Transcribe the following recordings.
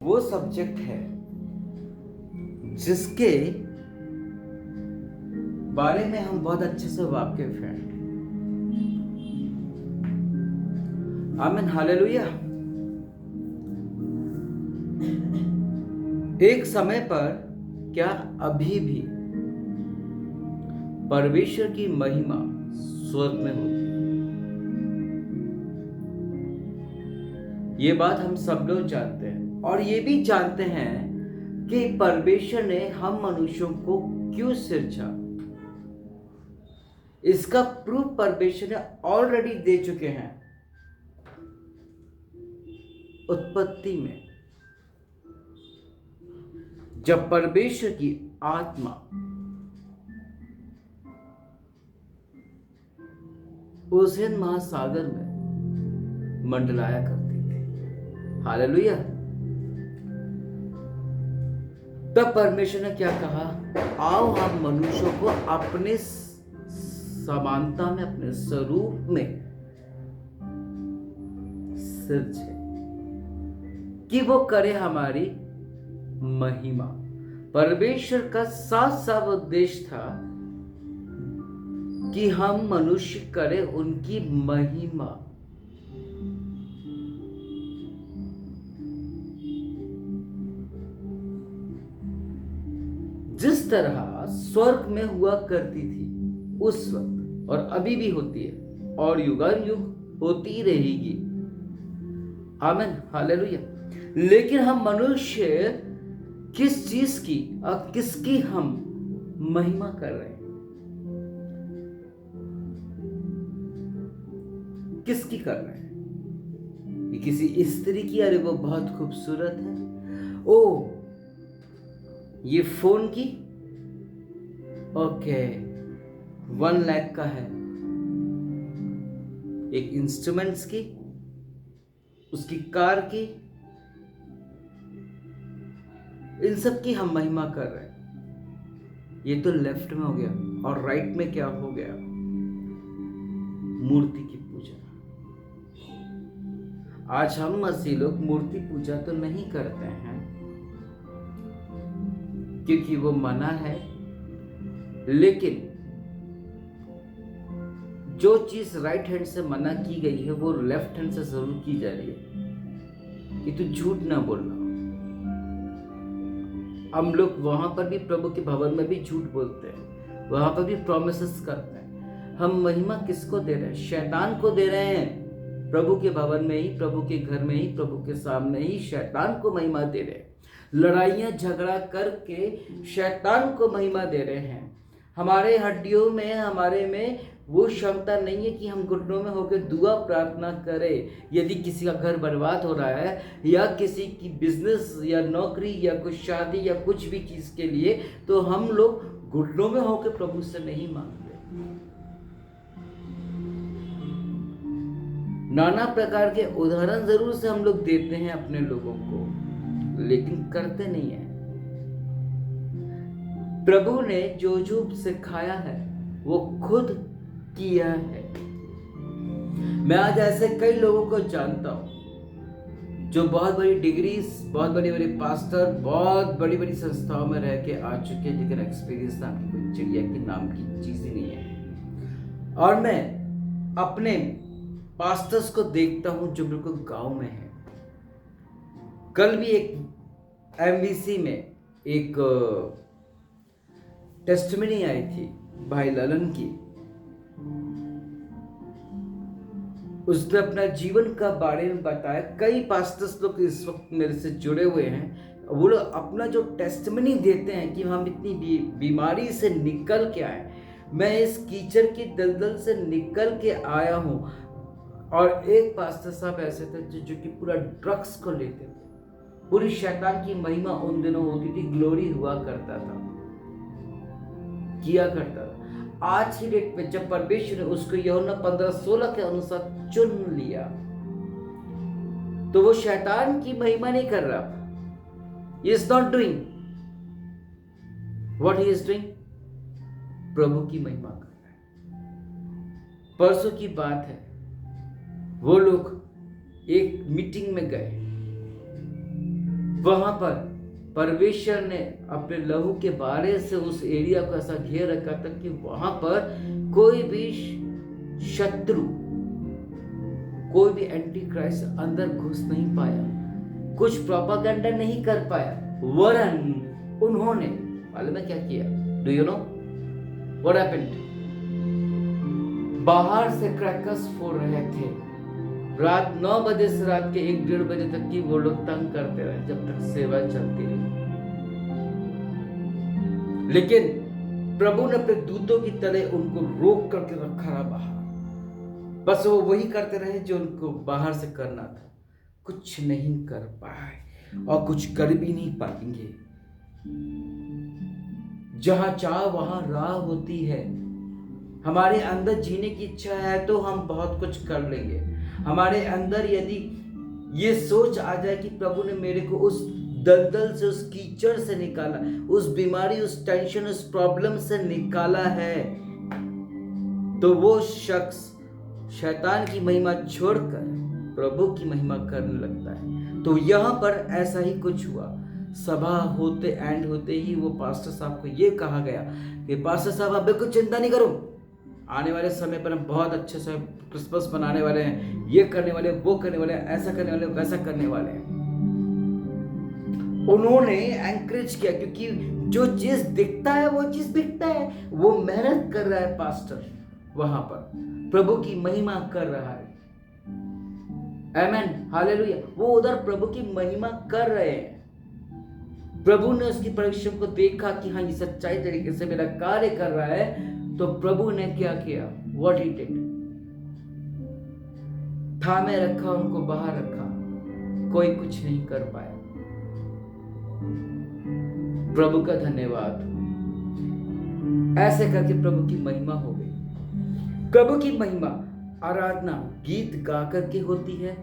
वो सब्जेक्ट है जिसके बारे में हम बहुत अच्छे से वाकिफ हैं। आमीन, हालेलुया। एक समय पर क्या अभी भी परमेश्वर की महिमा स्वर्ग में होती है। ये बात हम सब लोग जानते हैं और ये भी जानते हैं कि परमेश्वर ने हम मनुष्यों को क्यों सिरजा। इसका प्रूफ परमेश्वर ने ऑलरेडी दे चुके हैं उत्पत्ति में, जब परमेश्वर की आत्मा उस हिंद महासागर में मंडलाया करती थी। हालेलुया। तब परमेश्वर ने क्या कहा, आओ हम मनुष्यों को अपने समानता में, अपने स्वरूप में सिरजे कि वो करे हमारी महिमा। परमेश्वर का साफ साफ उद्देश्य था कि हम मनुष्य करें उनकी महिमा। जिस तरह स्वर्ग में हुआ करती थी उस वक्त, और अभी भी होती है और युगानुयुग होती ही रहेगी। आमीन, हालेलुया। लेकिन हम मनुष्य किस चीज की और किसकी हम महिमा कर रहे हैं? किसकी कर रहे हैं? ये किसी स्त्री की, अरे वो बहुत खूबसूरत है, ओ ये फोन की, ओके 1 लाख का है, एक इंस्ट्रूमेंट्स की, उसकी कार की, इन सब की हम महिमा कर रहे हैं। ये तो लेफ्ट में हो गया। और राइट में क्या हो गया? मूर्ति की पूजा। आज हम मसीह लोग मूर्ति पूजा तो नहीं करते हैं क्योंकि वो मना है, लेकिन जो चीज राइट हैंड से मना की गई है वो लेफ्ट हैंड से जरूर की जा रही है कि तू झूठ ना बोलना। हम लोग वहां पर भी, प्रभु के भवन में भी झूठ बोलते हैं, वहां पर भी प्रॉमिसेस करते हैं। हम महिमा किसको दे रहे हैं? शैतान को दे रहे हैं। प्रभु के भवन में ही, प्रभु के घर में ही, प्रभु के सामने ही शैतान को महिमा दे रहे हैं। लड़ाइयां झगड़ा करके शैतान को महिमा दे रहे हैं। हमारे हड्डियों में, हमारे में वो क्षमता नहीं है कि हम घुटनों में होकर दुआ प्रार्थना करें। यदि किसी का घर बर्बाद हो रहा है या किसी की बिजनेस या नौकरी या कुछ शादी या कुछ भी चीज के लिए, तो हम लोग घुटनों में होकर प्रभु से नहीं मांगते। नाना प्रकार के उदाहरण जरूर से हम लोग देते हैं अपने लोगों को, लेकिन करते नहीं है। प्रभु ने जो जो सिखाया है वो खुद किया है। मैं आज ऐसे कई लोगों को जानता हूं जो बहुत बड़ी डिग्रीज, बहुत बड़ी बड़ी पास्टर, बहुत बड़ी बड़ी संस्थाओं में रह के आ चुके हैं, लेकिन एक्सपीरियंस नाम की कोई चिड़िया की नाम की चीज ही नहीं है। और मैं अपने पास्टर्स को देखता हूं जो बिल्कुल गांव में है। कल भी एक एमवीसी में एक टेस्टमनी आई थी भाई ललन की। उसने अपना जीवन का बारे में बताया। कई पास्टर्स लोग इस वक्त मेरे से जुड़े हुए हैं। वो लोग अपना जो टेस्टमनी देते हैं कि हम इतनी बीमारी से निकल के आए, मैं इस कीचड़ की दलदल से निकल के आया हूं। और एक पास्टर साहब ऐसे थे जो कि पूरा ड्रग्स को लेते थे। पूरी शैतान की महिमा उन दिनों होती थी, ग्लोरी हुआ करता था, किया करता था। आज की डेट में जब परमेश्वर ने उसको यूहन्ना 15:16 के अनुसार चुन लिया, तो वो शैतान की महिमा नहीं कर रहा। He is not doing what he is doing, प्रभु की महिमा कर रहा है। परसों की बात है, वो लोग एक मीटिंग में गए वहां पर परमेश्वर ने अपने लहू के बारे से उस एरिया को ऐसा घेर रखा था कि वहां पर कोई भी शत्रु, कोई भी एंटी क्राइस्ट अंदर घुस नहीं पाया, कुछ प्रोपागेंडा नहीं कर पाया। वरन उन्होंने मालूम है क्या किया? Do you know what happened? बाहर से क्रैकर्स फोड़ रहे थे। रात 9 बजे से रात के 1-1:30 बजे तक की वो लोग तंग करते रहे, जब तक सेवा चलती रही। लेकिन प्रभु ने अपने दूतों की तरह उनको रोक करके रखा रहा बाहर। बस वो वही करते रहे जो उनको बाहर से करना था। कुछ नहीं कर पाए और कुछ कर भी नहीं पाएंगे। जहां चाह वहां राह होती है। हमारे अंदर जीने की इच्छा है तो हम बहुत कुछ कर लेंगे। हमारे अंदर यदि ये सोच आ जाए कि प्रभु ने मेरे को उस दलदल से, उस कीचड़ से निकाला, उस बीमारी, उस टेंशन, उस प्रॉब्लम से निकाला है, तो वो शख्स शैतान की महिमा छोड़कर प्रभु की महिमा करने लगता है। तो यहाँ पर ऐसा ही कुछ हुआ। सभा होते एंड होते ही वो पास्टर साहब को ये कहा गया कि पास्टर साहब आप बिल्कुल चिंता नहीं करो, आने वाले समय पर हम बहुत अच्छे से क्रिसमस मनाने वाले हैं, ये करने वाले, वो करने वाले, ऐसा करने वाले, वैसा करने वाले हैं। उन्होंने एंकरेज किया, क्योंकि जो चीज दिखता है वो चीज बिकता है। वो मेहनत कर रहा है पास्टर, वहां पर प्रभु की महिमा कर रहा है। आमेन, हालेलुया। वो उधर प्रभु की महिमा कर रहे हैं। प्रभु ने उसकी परिश्रम को देखा कि हाँ, ये सच्चाई तरीके से मेरा कार्य कर रहा है। तो प्रभु ने क्या किया? व्हाट ही डिड, थामे रखा, उनको बाहर रखा, कोई कुछ नहीं कर पाया। प्रभु का धन्यवाद। ऐसे करके प्रभु की महिमा हो गई। प्रभु की महिमा आराधना गीत गा करके होती है।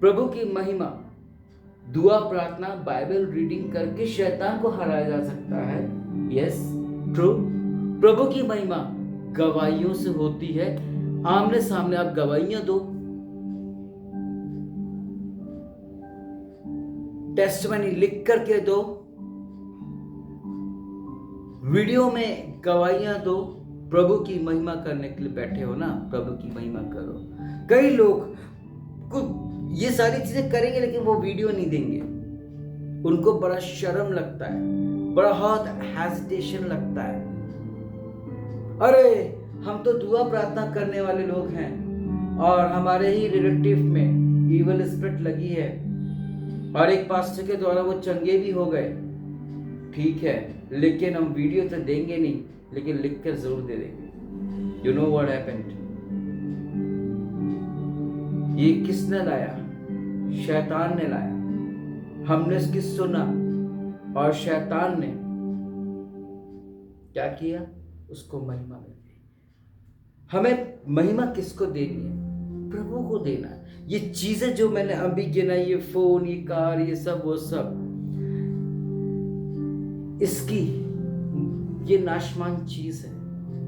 प्रभु की महिमा दुआ, प्रार्थना, बाइबल रीडिंग करके शैतान को हराया जा सकता है। Yes, true. प्रभु की महिमा गवाहियों से होती है। आमने सामने आप गवाहियां दो, टेस्टमनी लिख करके दो, वीडियो में गवाहियां दो। प्रभु की महिमा करने के लिए बैठे हो ना, प्रभु की महिमा करो। कई लोग ये सारी चीजें करेंगे लेकिन वो वीडियो नहीं देंगे। उनको बड़ा शर्म लगता है, बड़ा बहुत हेजिटेशन लगता है। अरे हम तो दुआ प्रार्थना करने वाले लोग हैं और हमारे ही रिलेटिव में इविल स्पिरिट लगी है और एक पास्टर के द्वारा वो चंगे भी हो गए। ठीक है, लेकिन हम वीडियो तो देंगे नहीं, लेकिन लिख कर जरूर दे देंगे। You know what happened? ये किसने लाया? शैतान ने लाया। हमने इसकी सुना और शैतान ने क्या किया? उसको महिमा मिल गई। हमें महिमा किसको देनी है? प्रभु को देना है। ये चीजें जो मैंने अभी गिना, ये फोन, ये कार, ये सब वो सब, इसकी ये नाशमान चीज है।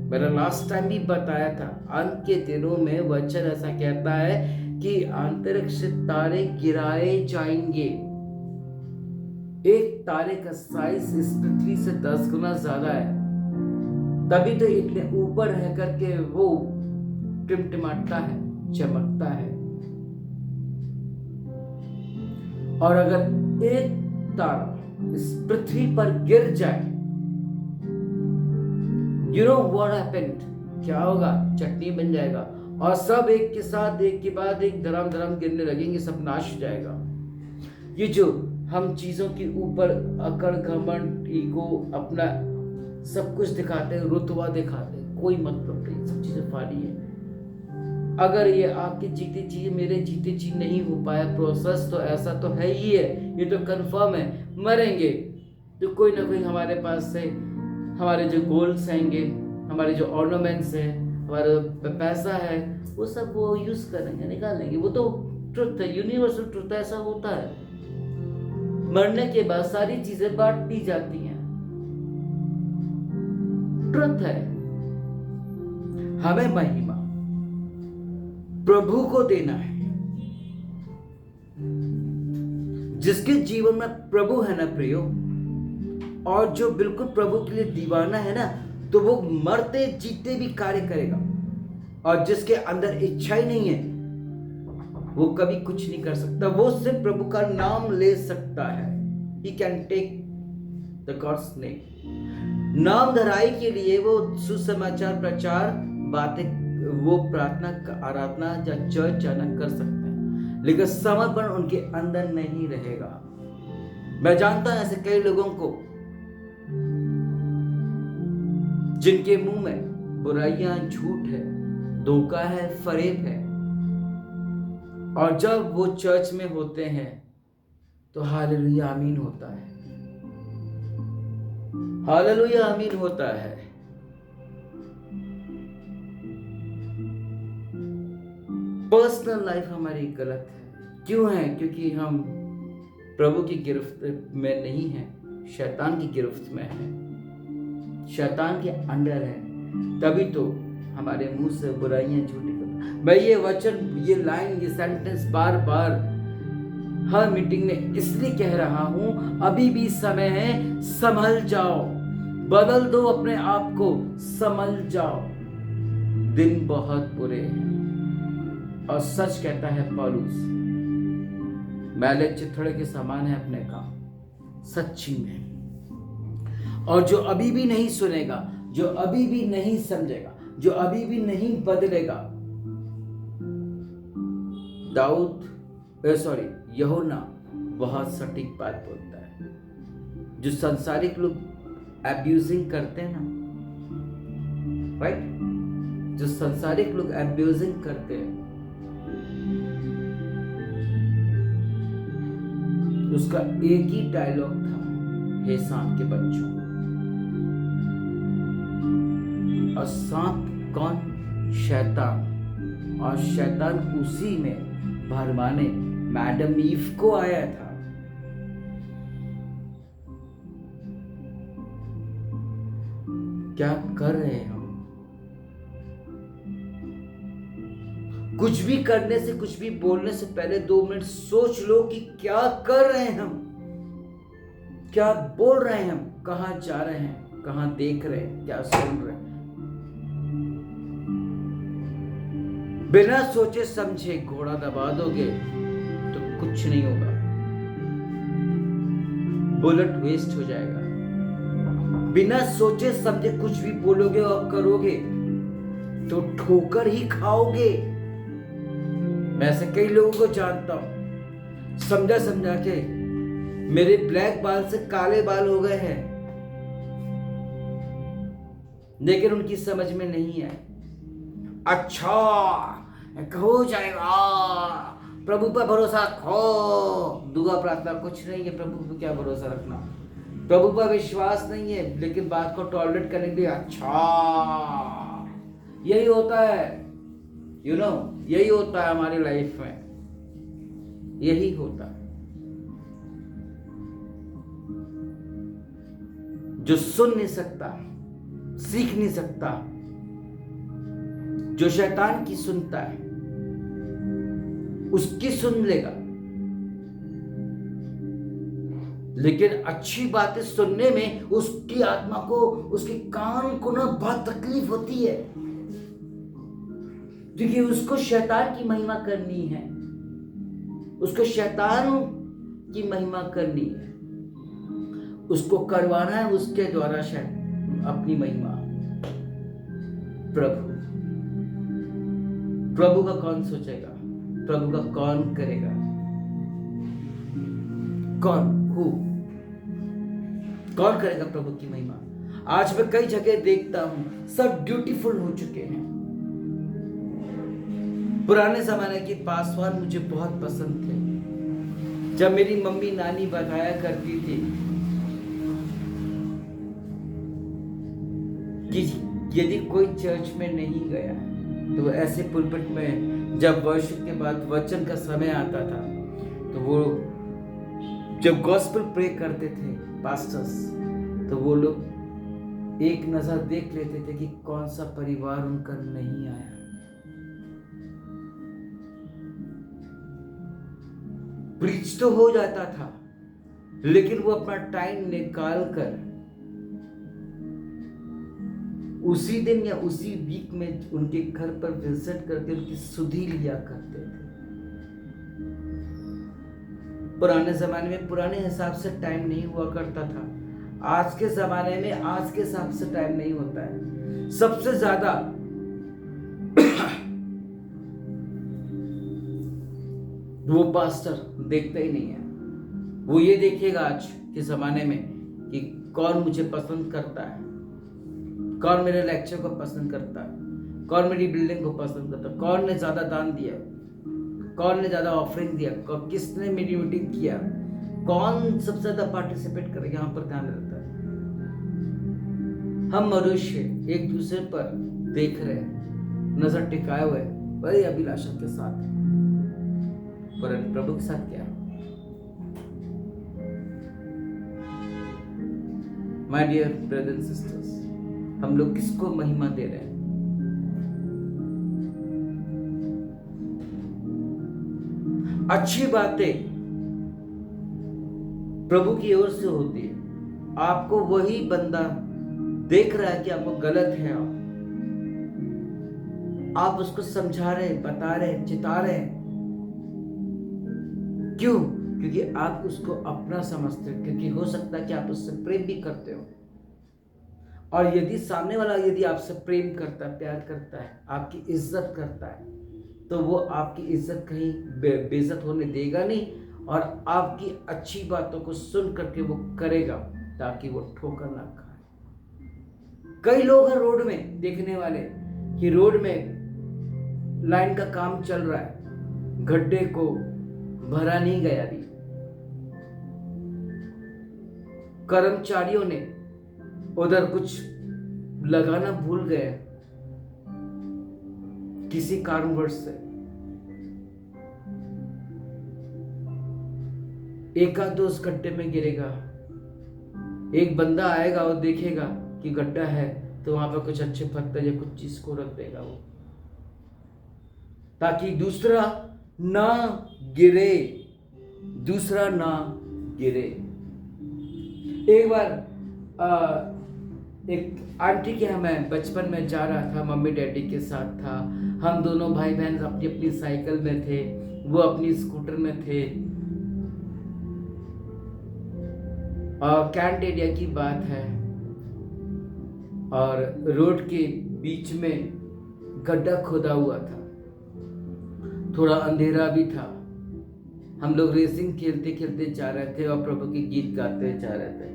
मैंने लास्ट टाइम भी बताया था, अंत के दिनों में वचन ऐसा कहता है कि अंतरिक्ष से तारे गिराए जाएंगे। एक तारे का साइज इस पृथ्वी से 10 गुना ज्यादा है, तभी तो इतने ऊपर रह करके वो टिमटिमाता है, चमकता है। और अगर एक तारा इस पृथ्वी पर गिर जाए, यू नो व्हाट हैपेंड? क्या होगा? चटनी बन जाएगा और सब एक के साथ, एक के बाद एक धड़ाम धड़ाम गिरने लगेंगे, सब नाश हो जाएगा। ये जो हम चीजों के ऊपर अकड़, घमंड, ईगो, अपना सब कुछ दिखाते हैं, रुतबा दिखाते हैं, कोई मतलब नहीं, सब चीजें फाड़ी है। अगर ये आपकी जीती चीज, मेरे जीती चीज नहीं हो पाया प्रोसेस, तो ऐसा तो है ही है, ये तो कंफर्म है, मरेंगे तो कोई ना कोई हमारे पास से हमारे जो गोल्स हैंगे, हमारे जो ऑर्नामेंट्स हैं, हमारा पैसा है, वो सब वो यूज करेंगे, निकालेंगे। वो तो ट्रुथ है, यूनिवर्सल ट्रुथ है, ऐसा होता है। मरने के बाद सारी चीजें बांट दी जाती हैं, ट्रुथ है। हमें महिमा प्रभु को देना है। जिसके जीवन में प्रभु है ना प्रियो, और जो बिल्कुल प्रभु के लिए दीवाना है ना, तो वो मरते जीते भी कार्य करेगा। और जिसके अंदर इच्छा ही नहीं है, वो कभी कुछ नहीं कर सकता। वो सिर्फ प्रभु का नाम ले सकता है। He can take the God's name। नाम धराई के लिए वो सुसमाचार प्रचार बातें, वो प्रार्थना आराधना या चर्च जाना कर सकते हैं, लेकिन समर्पण उनके अंदर नहीं रहेगा। मैं जानता हूं ऐसे कई लोगों को जिनके मुंह में बुराइयां, झूठ है, धोखा है, फरेब है, और जब वो चर्च में होते हैं तो हालेलुया आमीन होता है, हालेलुया आमीन होता है। पर्सनल लाइफ हमारी गलत है। क्यों है? क्योंकि हम प्रभु की गिरफ्त में नहीं हैं, शैतान की गिरफ्त में है, शैतान के अंडर है। तभी तो हमारे मुंह से बुराइयां, झूठी। मैं ये वचन, ये लाइन, ये सेंटेंस बार बार हर मीटिंग में इसलिए कह रहा हूं, अभी भी समय है, संभल जाओ, बदल दो अपने आप को, संभल जाओ, दिन बहुत बुरे हैं। और सच कहता है पौलुस, मैले चिथड़े के समान है अपने काम, सच्ची में। और जो अभी भी नहीं सुनेगा, जो अभी भी नहीं समझेगा, जो अभी भी नहीं बदलेगा, यूहन्ना बहुत सटीक बात बोलता है। जो संसारिक लोग एब्यूजिंग करते हैं ना, राइट, जो संसारिक लोग एब्यूजिंग करते हैं, उसका एक ही डायलॉग था, हे सांप के बच्चों। और सांप कौन? शैतान। और शैतान उसी में भरमाने मैडम ईव को आया था। क्या कर रहे हैं हम? कुछ भी करने से, कुछ भी बोलने से पहले 2 मिनट सोच लो कि क्या कर रहे हैं हम, क्या बोल रहे हैं हम, कहां जा रहे हैं, कहां देख रहे हैं, क्या सुन रहे हैं। बिना सोचे समझे घोड़ा दबा दोगे तो कुछ नहीं होगा, बुलेट वेस्ट हो जाएगा। बिना सोचे समझे कुछ भी बोलोगे और करोगे तो ठोकर ही खाओगे। मैं ऐसे कई लोगों को जानता हूं, समझा समझा के मेरे ब्लैक बाल से काले बाल हो गए हैं, लेकिन उनकी समझ में नहीं है। अच्छा हो जाएगा, प्रभु पर भरोसा रखो, दुआ प्रार्थना कुछ नहीं है। प्रभु पर क्या भरोसा रखना, प्रभु पर विश्वास नहीं है, लेकिन बात को टॉलरेट करने के लिए अच्छा, यही होता है, यू नो, यही होता है हमारी लाइफ में, यही होता है। जो सुन नहीं सकता, सीख नहीं सकता, जो शैतान की सुनता है उसकी सुन लेगा, लेकिन अच्छी बातें सुनने में उसकी आत्मा को, उसके कान को ना बहुत तकलीफ होती है, क्योंकि उसको शैतान की महिमा करनी है, उसको शैतान की महिमा करनी है, उसको करवाना है उसके द्वारा अपनी महिमा। प्रभु का कौन सोचेगा, प्रभु का कौन करेगा, कौन करेगा प्रभु की महिमा। आज मैं कई जगह देखता हूं, सब ड्यूटीफुल हो चुके हैं। पुराने जमाने के पासवान मुझे बहुत पसंद थे। जब मेरी मम्मी नानी बताया करती थी कि यदि कोई चर्च में नहीं गया तो ऐसे पुलपिट में जब वर्शिप के बाद वचन का समय आता था, तो वो जब गॉस्पेल प्रे करते थे पास्टर्स, तो वो लोग एक नजर देख लेते थे कि कौन सा परिवार उनका नहीं आया। प्रीच तो हो जाता था, लेकिन वो अपना टाइम निकाल कर उसी दिन या उसी वीक में उनके घर पर विजिट करके उनकी सुधि लिया करते थे। पुराने जमाने में पुराने हिसाब से टाइम नहीं हुआ करता था, आज के जमाने में आज के हिसाब से टाइम नहीं होता है। सबसे ज्यादा वो पास्टर देखता ही नहीं है, वो ये देखेगा आज के जमाने में कि कौन मुझे पसंद करता है, कौन मेरे लेक्चर को पसंद करता है, कौन मेरी बिल्डिंग को पसंद करता है, कौन ने ज्यादा दान दिया, कौन ने ज्यादा ऑफरिंग दिया, किसने मेरी मीटिंग किया, कौन सबसे ज्यादा पार्टिसिपेट करे, यहाँ पर ध्यान रहता है। हम मनुष्य एक दूसरे पर देख रहे हैं, नजर टिकाए हुए बड़ी अभिलाषा के साथ, पर प्रभु के साथ क्या? My dear brothers and sisters, हम लोग किसको महिमा दे रहे हैं? अच्छी बातें प्रभु की ओर से होती है, आपको वही बंदा देख रहा है कि आपको गलत है, आप उसको समझा रहे, बता रहे, चिता रहे। क्यों? क्योंकि आप उसको अपना समझते हो, क्योंकि हो सकता है कि आप उससे प्रेम भी करते हो। और यदि सामने वाला यदि आपसे प्रेम करता है, प्यार करता है, आपकी इज्जत करता है, तो वो आपकी इज्जत कहीं बेइज्जत होने देगा नहीं, और आपकी अच्छी बातों को सुन करके वो करेगा ताकि वो ठोकर ना खाए। कई लोग हैं रोड में देखने वाले कि रोड में लाइन का काम चल रहा है, गड्ढे को भरा नहीं गया अभी, कर्मचारियों ने उधर कुछ लगाना भूल गए किसी कारणवश से, एक आध उस गड्ढे में गिरेगा, एक बंदा आएगा और देखेगा कि गड्ढा है तो वहां पर कुछ अच्छे पत्थर या कुछ चीज को रख देगा वो, ताकि दूसरा ना गिरे, दूसरा ना गिरे। एक बार एक आंटी के यहाँ मैं बचपन में जा रहा था, मम्मी डैडी के साथ था, हम दोनों भाई बहन अपनी अपनी साइकिल में थे, वो अपनी स्कूटर में थे, और कैंट एरिया की बात है, और रोड के बीच में गड्ढा खोदा हुआ था, थोड़ा अंधेरा भी था, हम लोग रेसिंग खेलते खेलते जा रहे थे और प्रभु के गीत गाते जा रहे थे।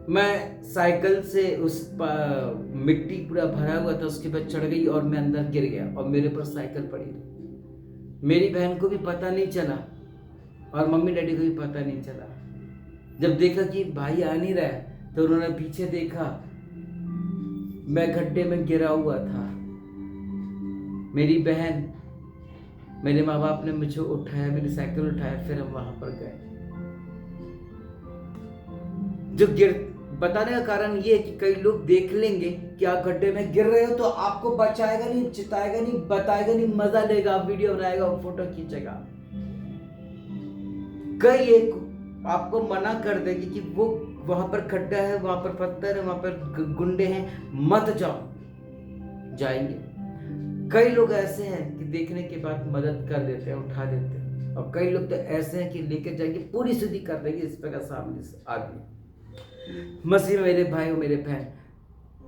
मैं साइकिल से उस मिट्टी पूरा भरा हुआ था उसके बाद चढ़ गई और मैं अंदर गिर गया और मेरे पर साइकिल पड़ी रही। मेरी बहन को भी पता नहीं चला और मम्मी डैडी को भी पता नहीं चला। जब देखा कि भाई आ नहीं रहा है तो उन्होंने पीछे देखा, मैं गड्ढे में गिरा हुआ था। मेरी बहन, मेरे माँ बाप ने मुझे उठाया, मेरी साइकिल उठाया, फिर हम वहां पर गए। जो बताने का कारण ये है कि कई लोग देख लेंगे कि आप गड्ढे में गिर रहे हो तो आपको बचाएगा नहीं, चिताएगा नहीं, बताएगा नहीं, मजा लेगा, वीडियो बनाएगा, फोटो खींचेगा। कई एक आपको मना कर देगी कि वो वहां पर गड्ढा है, वहां पर पत्थर है, वहां पर गुंडे हैं, मत जाओ, जाएंगे। कई लोग ऐसे हैं कि देखने के बाद मदद कर देते हैं, उठा देते हैं, और कई लोग तो ऐसे हैं कि लेके जाएंगे, पूरी शुद्धि कर देंगे इस पर का सामने से आदमी। मसीह में मेरे भाई और मेरे बहन,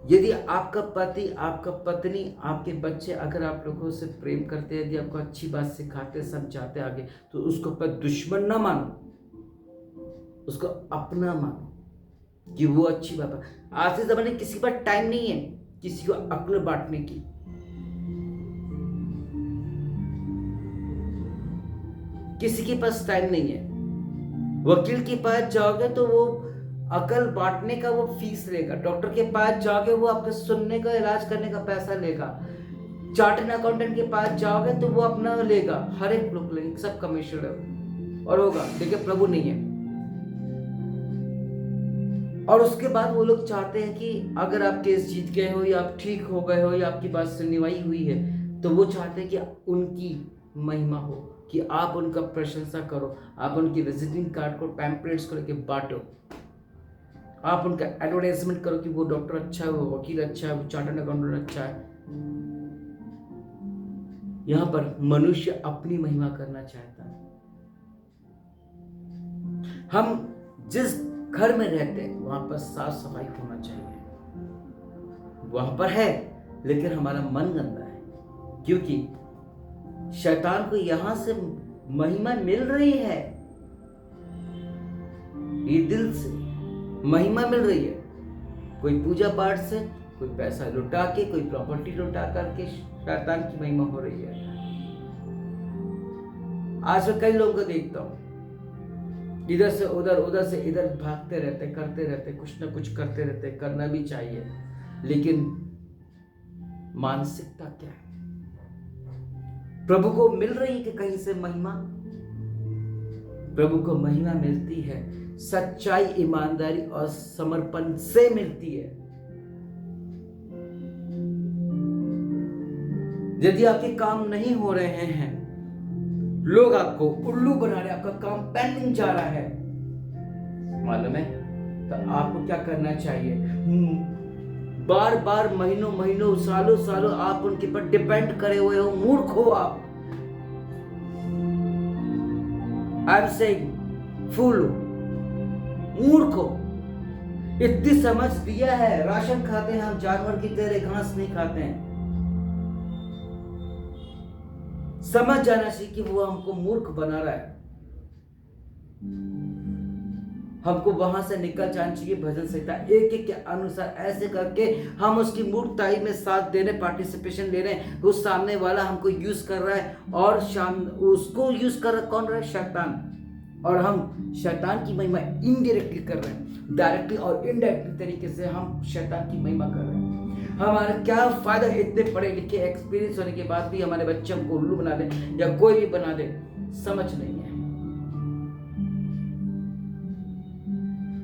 यदि आपका पति, आपका पत्नी, आपके बच्चे अगर आप लोगों से प्रेम करते हैं, यदि आपको अच्छी बात सिखाते, समझाते आगे, तो उसको पर दुश्मन ना मानो, उसको अपना मानो कि वो अच्छी बात है। आज के जमाने किसी पर टाइम नहीं है किसी को अक्ल बांटने की। किसी के पास टाइम नहीं है। वकील के पास जाओगे तो वो अकल बांटने का वो फीस लेगा, डॉक्टर के पास जाओगे वो आपके सुनने का, इलाज करने का पैसा लेगा, चार्टर्ड अकाउंटेंट के पास जाओगे तो वो अपना लेगा, हर एक लोग लेंगे, सब कमीशन है और होगा, लेकिन प्रभु नहीं है। और उसके बाद वो लोग चाहते हैं कि अगर आप केस जीत गए हो या आप ठीक हो गए हो या आपकी बात सुनवाई हुई है, तो वो चाहते हैं कि उनकी महिमा हो, कि आप उनका प्रशंसा करो, आप उनकी विजिटिंग कार्ड को, पैम्पलेट्स को लेके बांटो, आप उनका एडवर्टाइजमेंट करो कि वो डॉक्टर अच्छा है, वो वकील अच्छा है, वो चार्टर्ड अकाउंटेंट अच्छा है। यहां पर मनुष्य अपनी महिमा करना चाहता है। हम जिस घर में रहते हैं वहां पर साफ सफाई होना चाहिए, वहां पर है, लेकिन हमारा मन गंदा है, क्योंकि शैतान को यहां से महिमा मिल रही है, ये दिल से महिमा मिल रही है, कोई पूजा पाठ से, कोई पैसा लुटा के, कोई प्रॉपर्टी लुटा करके शैतान की महिमा हो रही है। आज मैं कई लोगों को देखता हूं, इधर से उधर, उधर से इधर भागते रहते, करते रहते, कुछ ना कुछ करते रहते, करना भी चाहिए, लेकिन मानसिकता क्या है? प्रभु को मिल रही है कि कहीं से महिमा? प्रभु को महिमा मिलती है सच्चाई, ईमानदारी और समर्पण से मिलती है। यदि आपके काम नहीं हो रहे हैं, लोग आपको उल्लू बना रहे, आपका काम पेंडिंग जा रहा है, मालूम है, तो आपको क्या करना चाहिए? बार बार, महीनों महीनों, सालों सालों आप उनके पर डिपेंड करे हुए हो, मूर्ख हो आप। आई एम सेइंग फूल हो, मूर्ख हो। इतनी समझ दिया है, राशन खाते हैं हम, जानवर की तरह घास नहीं खाते हैं। समझ जाना चाहिए कि वो हमको मूर्ख बना रहा है, हमको वहां से निकल जाना चाहिए। भजन संहिता 1:1 के अनुसार ऐसे करके हम उसकी मूर्खताई में साथ दे रहे, पार्टिसिपेशन ले रहे हैं। उस सामने वाला हमको यूज कर रहा है, और उसको यूज कर रहा कौन रहा है? शैतान। और हम शैतान की महिमा इनडायरेक्टली कर रहे हैं, डायरेक्टली और इनडायरेक्टली तरीके से हम शैतान की महिमा कर रहे हैं। हमारा क्या फायदा इतने पढ़े लिखे, एक्सपीरियंस होने के बाद भी हमारे बच्चे हमको उल्लू बना दे या कोई भी बना दे? समझ नहीं है।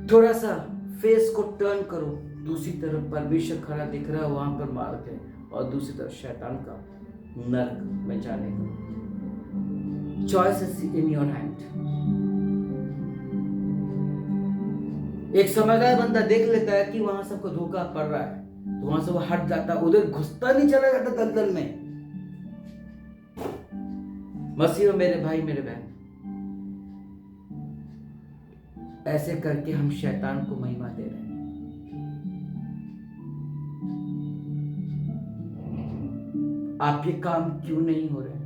थोड़ा सा फेस को टर्न करो, दूसरी तरफ परमेश्वर खड़ा दिख रहा है, वहां पर मार के, और दूसरी तरफ शैतान का नरक में जाने का। Choice is in your hand. एक समझदार बंदा देख लेता है कि वहां सबको धोखा पड़ रहा है, तो वहां से वो हट जाता, उधर घुसता नहीं, चला जाता दलदल में। मसीह मेरे भाई, मेरे बहन, ऐसे करके हम शैतान को महिमा दे रहे हैं। आपके काम क्यों नहीं हो रहे?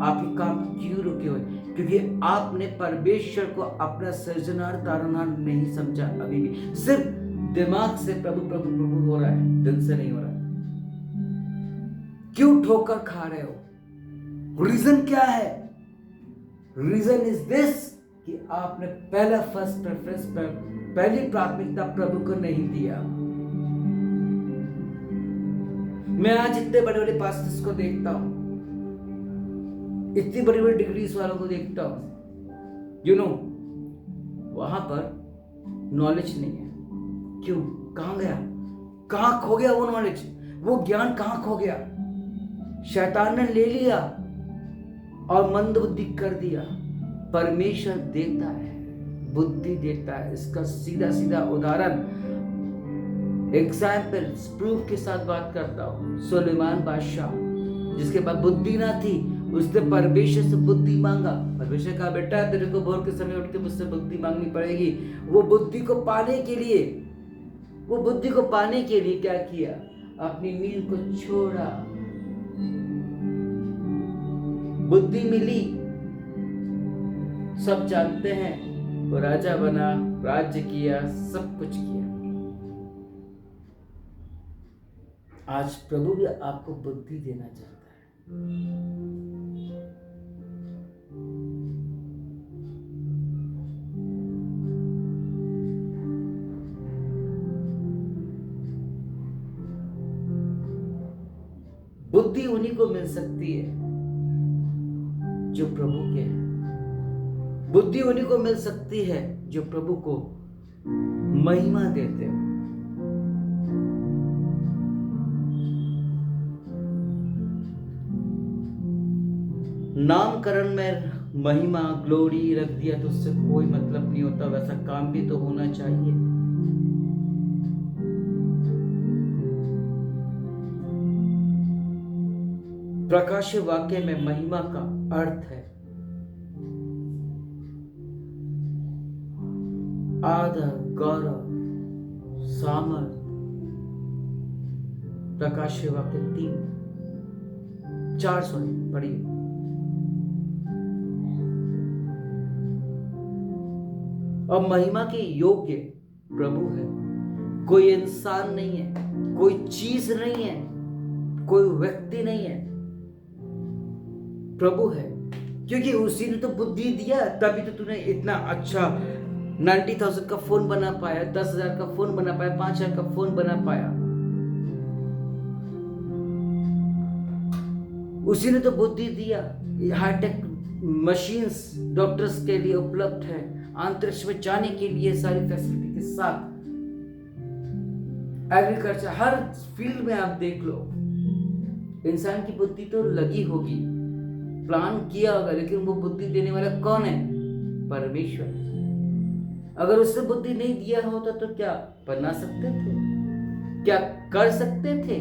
आपके काम क्यों रुके हुए? क्योंकि आपने परमेश्वर को अपना सृजनहार, तारनहार नहीं समझा। अभी भी सिर्फ दिमाग से प्रभु प्रभु प्रभु हो रहा है, दिल से नहीं हो रहा है। क्यों ठोकर खा रहे हो? रीजन क्या है? रीजन इज दिस कि आपने पहला फर्स्ट प्रेफरेंस, पहली प्राथमिकता प्रभु को नहीं दिया। मैं आज इतने बड़े बड़े पास्टर्स को देखता हूं, इतनी बड़ी बड़ी डिग्रीज वालों को देखता हूं, यू नो, वहां पर नॉलेज नहीं है। क्यों? कहां गया? कहां खो गया वो नॉलेज? वो ज्ञान कहां खो गया? शैतान ने ले लिया और मंद बुद्धि कर दिया। परमेश्वर देता है, बुद्धि देता है। इसका सीधा सीधा उदाहरण, एग्जाम्पल, प्रूफ के साथ बात करता हूं। सुलेमान बादशाह, जिसके पास बुद्धि ना थी, उसने परमेश्वर से बुद्धि मांगा। परमेश्वर कहा, बेटा तेरे को भोर के समय उठ के मुझसे बुद्धि मांगनी पड़ेगी। वो बुद्धि को पाने के लिए क्या किया? अपनी नींद को छोड़ा, बुद्धि मिली, सब जानते हैं, वो राजा बना, राज्य किया, सब कुछ किया। आज प्रभु भी आपको बुद्धि देना चाहता है। बुद्धि उन्हीं को मिल सकती है जो प्रभु के हैं। बुद्धि उन्हीं को मिल सकती है जो प्रभु को महिमा देते हो। नामकरण में महिमा ग्लोरी रख दिया तो उससे कोई मतलब नहीं होता, वैसा काम भी तो होना चाहिए। प्रकाश वाक्य में महिमा का अर्थ है आदर, गौरव, सामर्थ। प्रकाश वाक्य 4 पढ़िए। और महिमा के योग्य प्रभु है, कोई इंसान नहीं है, कोई चीज नहीं है, कोई व्यक्ति नहीं है, प्रभु है। क्योंकि उसी ने तो बुद्धि दिया, तभी तो तूने इतना अच्छा 90,000 का फोन बना पाया, 10,000 का फोन बना पाया, 5,000 का फोन बना पाया। उसी ने तो बुद्धि दिया। हाईटेक मशीन्स डॉक्टर्स के लिए उपलब्ध है, अंतरिक्ष में जाने के लिए सारी फैसिलिटी के साथ। एग्रीकल्चर, हर फील्ड में आप देख लो, इंसान की बुद्धि तो लगी होगी, प्लान किया होगा, लेकिन वो बुद्धि देने वाला कौन है? परमेश्वर। अगर उसने बुद्धि नहीं दिया होता तो क्या बना सकते थे, क्या कर सकते थे?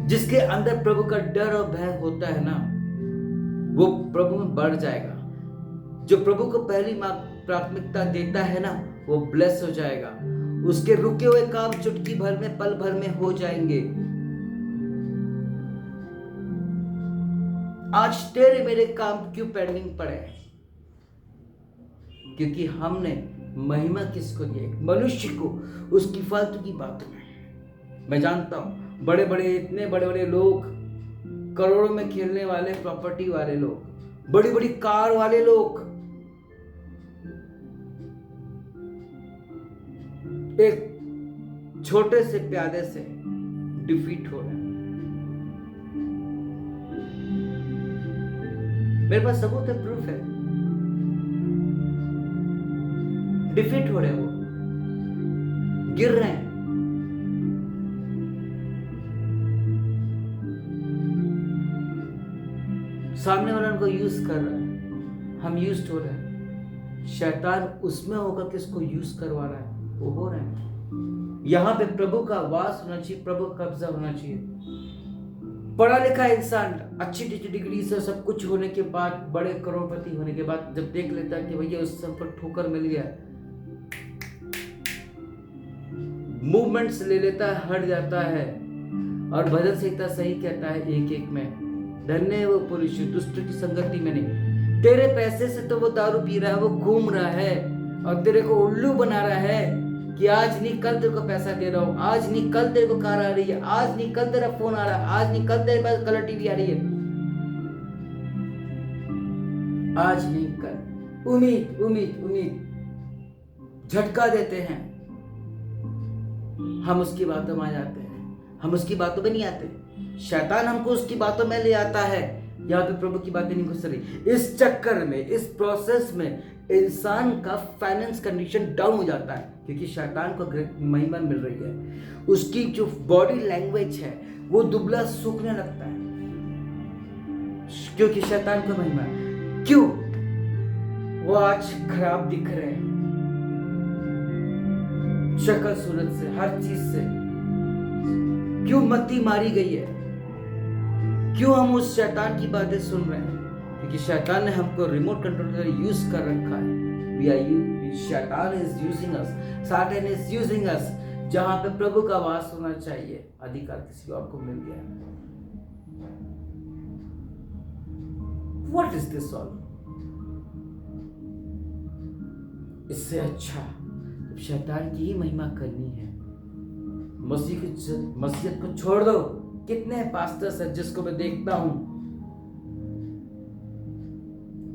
जिसके अंदर प्रभु का डर और भय होता है ना, वो प्रभु में बढ़ जाएगा। जो प्रभु को पहली प्राथमिकता देता है ना, वो ब्लेस हो जाएगा। उसके रुके हुए काम चुटकी भर में, पल भर में हो जाएंगे। आज तेरे मेरे काम क्यों पेंडिंग पड़े? क्योंकि हमने महिमा किसको दी? मनुष्य को, उसकी फालतू की बातों में। मैं जानता हूं बड़े बड़े, इतने बड़े बड़े लोग, करोड़ों में खेलने वाले, प्रॉपर्टी वाले लोग, बड़ी बड़ी कार वाले लोग, एक छोटे से प्यादे से डिफीट हो रहे हैं। मेरे पास सबूत है, प्रूफ है, डिफीट हो रहे हैं, वो गिर रहे हैं। सामने वाला उनको यूज कर रहा है, हम यूज हो रहे हैं। शैतान उसमें होगा किसको यूज करवा रहा है, वो हो रहा है। यहां पे प्रभु का वास होना चाहिए, प्रभु का कब्जा होना चाहिए। पढ़ा लिखा इंसान अच्छी डिग्री से सब कुछ होने के बाद, बड़े करोड़पति होने के बाद, जब देख लेता है कि भैया उस सब पर ठोकर मिल गया, मूवमेंट्स ले लेता है, हट जाता है। और भजन संहिता सही कहता है 1:1 में, धन्य है वो पुरुष दुष्ट की संगति में नहीं। तेरे पैसे से तो वो दारू पी रहा है, वो घूम रहा है और तेरे को उल्लू बना रहा है कि आज नहीं कल तेरे को पैसा दे रहा हूं, आज नहीं कल तेरे को कार आ रही है, आज नहीं कल तेरा फोन आ रहा है, आज नहीं कल तेरे पास कलर टीवी आ रही है, आज नहीं कल। उम्मीद उम्मीद उम्मीद झटका देते हैं। हम उसकी बातों में आ जाते हैं, हम उसकी बातों में नहीं आते। शैतान हमको उसकी बातों में ले आता है। यहाँ पे प्रभु की बातें नहीं घुस रही। इस चक्कर में, इस प्रोसेस में इंसान का फाइनेंस कंडीशन डाउन हो जाता है, क्योंकि शैतान को महिमा मिल रही है। उसकी जो बॉडी लैंग्वेज है वो दुबला सूखने लगता है, क्योंकि शैतान को महिमा है। क्यों? वो आज खराब दिख रहे हैं, शक्ल सूरत से, हर चीज से। क्यों मत्ती मारी गई है? क्यों हम उस शैतान की बातें सुन रहे हैं? क्योंकि शैतान ने हमको रिमोट कंट्रोल यूज कर रखा है। शैतान is using us, Satan is using us. जहां पे प्रभु का वास होना चाहिए, अधिकार किसी और को मिल गया। What is this all? इससे अच्छा शैतान की ही महिमा करनी है। मस्जिद को छोड़ दो। कितने पास्टर्स हैं जिसको मैं देखता हूं,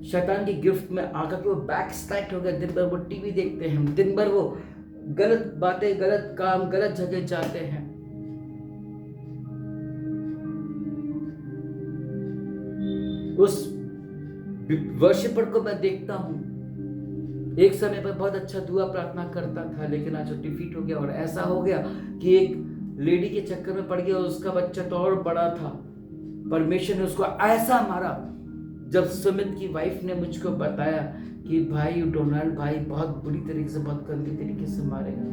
शैतान की गिफ्ट में आकर के वो बैक स्ट्राइक हो गए। दिन भर वो टीवी देखते हैं, दिन भर वो गलत बातें, गलत काम, गलत जगह जाते हैं। उस वर्शिपर को मैं देखता हूं, एक समय पर बहुत अच्छा दुआ प्रार्थना करता था, लेकिन आज वो डिफीट हो गया। और ऐसा हो गया कि एक लेडी के चक्कर में पड़ गया, उसका बच्चा तो और बड़ा था। परमेश्वर ने उसको ऐसा मारा जब सुमित की वाइफ ने मुझको बताया कि भाई डोनाल्ड भाई बहुत बुरी तरीके से, बहुत गंदी तरीके से मारेगा,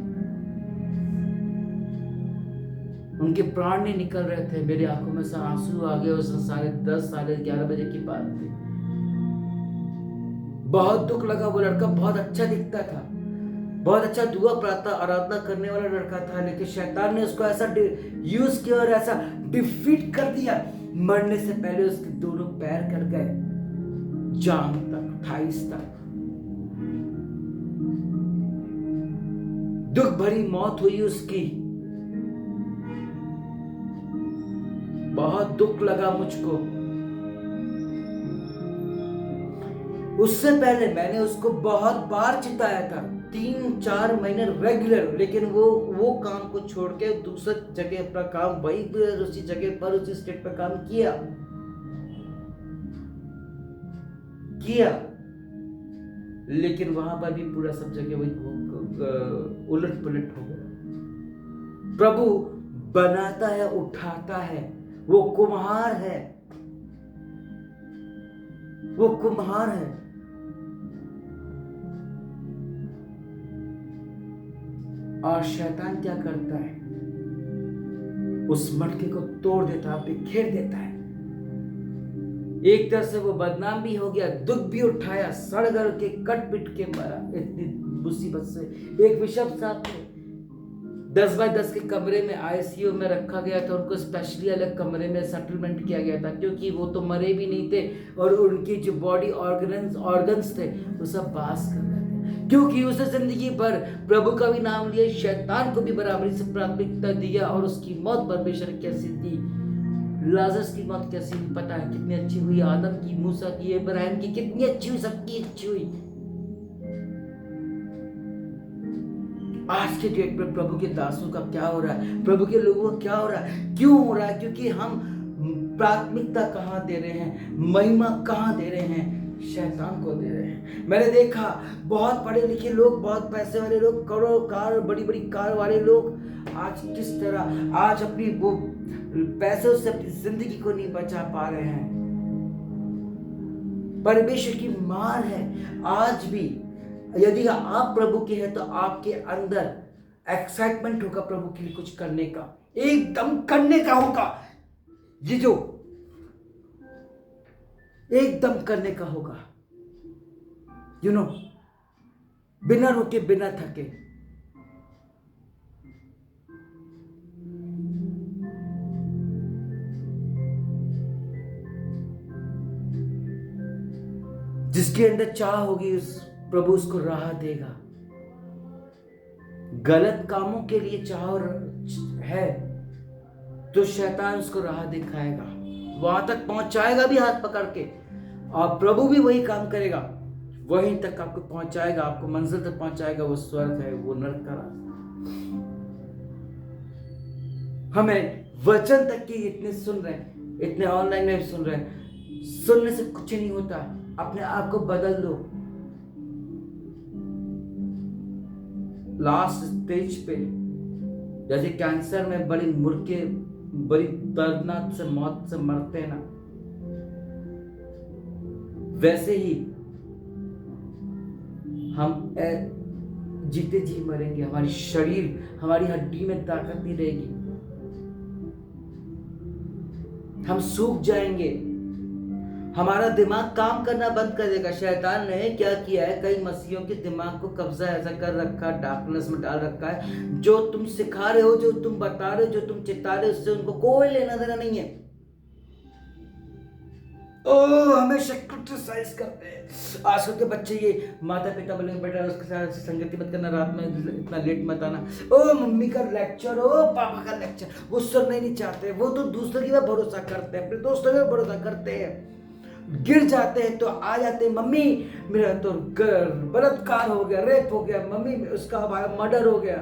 उनके प्राण नहीं निकल रहे थे, मेरी आंखों में से आंसू आ गए। उस 10:30 11:30 बजे की बात थी। बहुत दुख लगा। वो लड़का बहुत अच्छा दिखता था, बहुत अच्छा दुआ प्रार्थना आराधना करने वाला लड़का था, लेकिन शैतान ने उसको ऐसा यूज किया और ऐसा डिफीट कर दिया, मरने से पहले उसके दोनों पैर कट गए, जांग तक, थाइस तक। दुख भरी मौत हुई उसकी। बहुत दुख लगा मुझको। उससे पहले मैंने उसको बहुत बार चिताया था, 3-4 महीने रेगुलर, लेकिन वो काम को छोड़ के दूसरे जगह अपना काम, वही उसी जगह पर उसी स्टेट पर काम किया। लेकिन वहां पर भी पूरा सब जगह वही उलट पुलट हो गया। प्रभु बनाता है, उठाता है, वो कुम्हार है, वो कुम्हार है। और शैतान क्या करता है? उस मटके को तोड़ देता है, बिखेर देता है। एक तरह से वो बदनाम भी हो गया, दुख भी उठाया, सड़ गल के कट पिट के मरा इतनी मुसीबत से। एक बिशप साहब थे, 10x10 के कमरे में आईसीयू में रखा गया था। उनको स्पेशली अलग कमरे में सेटलमेंट किया गया था, क्योंकि वो तो मरे भी नहीं थे और उनकी जो बॉडी ऑर्गन्स थे वो सब बास कर रहे थे, क्योंकि उसने जिंदगी भर प्रभु का भी नाम लिया, शैतान को भी बराबरी से प्राथमिकता दिया। और उसकी मौत परमेश्वर कैसी थी, लाजरस की मौत कैसी हुई पता है? कितनी अच्छी हुई। आदम की, मूसा की, इब्राहिम की कितनी अच्छी हुई, सबकी अच्छी हुई। आज के डेट में प्रभु के दासों का क्या हो रहा है, प्रभु के लोगों का क्या हो रहा है? क्यों हो रहा है? क्योंकि हम प्राथमिकता कहाँ दे रहे हैं, महिमा कहाँ दे रहे हैं? शैतान को दे रहे हैं। मैंने देखा बहुत पढ़े लिखे लोग, बहुत पैसे वाले लोग, करोड़ों कार, बड़ी बड़ी कार वाले लोग आज किस तरह आज अपनी वो पैसों से अपनी जिंदगी को नहीं बचा पा रहे हैं। परमेश्वर की मार है आज भी। यदि आप प्रभु के हैं तो आपके अंदर एक्साइटमेंट होगा प्रभु के लिए कुछ करने का, एकदम करने का होगा। ये जो एकदम करने का होगा, बिना रुके, बिना थके। जिसके अंदर चाह होगी उस प्रभु उसको राह देगा। गलत कामों के लिए चाह है तो शैतान उसको राह दिखाएगा, वहां तक पहुंचाएगा भी हाथ पकड़ के, और प्रभु भी वही काम करेगा, वहीं तक आपको पहुंचाएगा, आपको मंजिल तक पहुंचाएगा। वो स्वर्ग है, वो नरक का रास्ता। हमें वचन तक के इतने सुन रहे हैं, इतने ऑनलाइन में सुन रहे हैं, सुनने से कुछ नहीं होता। अपने आप को बदल दो। लास्ट स्टेज पे जैसे कैंसर में बड़ी मुर्गे बड़ी दर्दनाक से मौत से मरते हैं ना, वैसे ही हम जीते जी मरेंगे। हमारी शरीर, हमारी हड्डी में ताकत नहीं रहेगी, हम सूख जाएंगे, हमारा दिमाग काम करना बंद कर देगा। शैतान ने क्या किया है, कई मसीहियों के दिमाग को कब्जा ऐसा कर रखा, डार्कनेस में डाल रखा है। जो तुम सिखा रहे हो, जो तुम बता रहे हो, जो तुम चिता रहे हो, उससे उनको कोई लेना देना नहीं है। हमेशा क्रिटिसाइज करते हैं। आजकल के बच्चे ये माता पिता बोले बेटा उसके साथ संगति मत करना, रात में इतना लेट मत आना, मम्मी का लेक्चर, पापा का लेक्चर, वो सुनना ही नहीं चाहते। वो तो दूसरों की पर भरोसा करते हैं, अपने दोस्तों पर भरोसा करते हैं। गिर जाते हैं तो आ जाते हैं, मम्मी मेरा तो बलात्कार हो गया, रेप हो गया, मम्मी उसका मर्डर हो गया।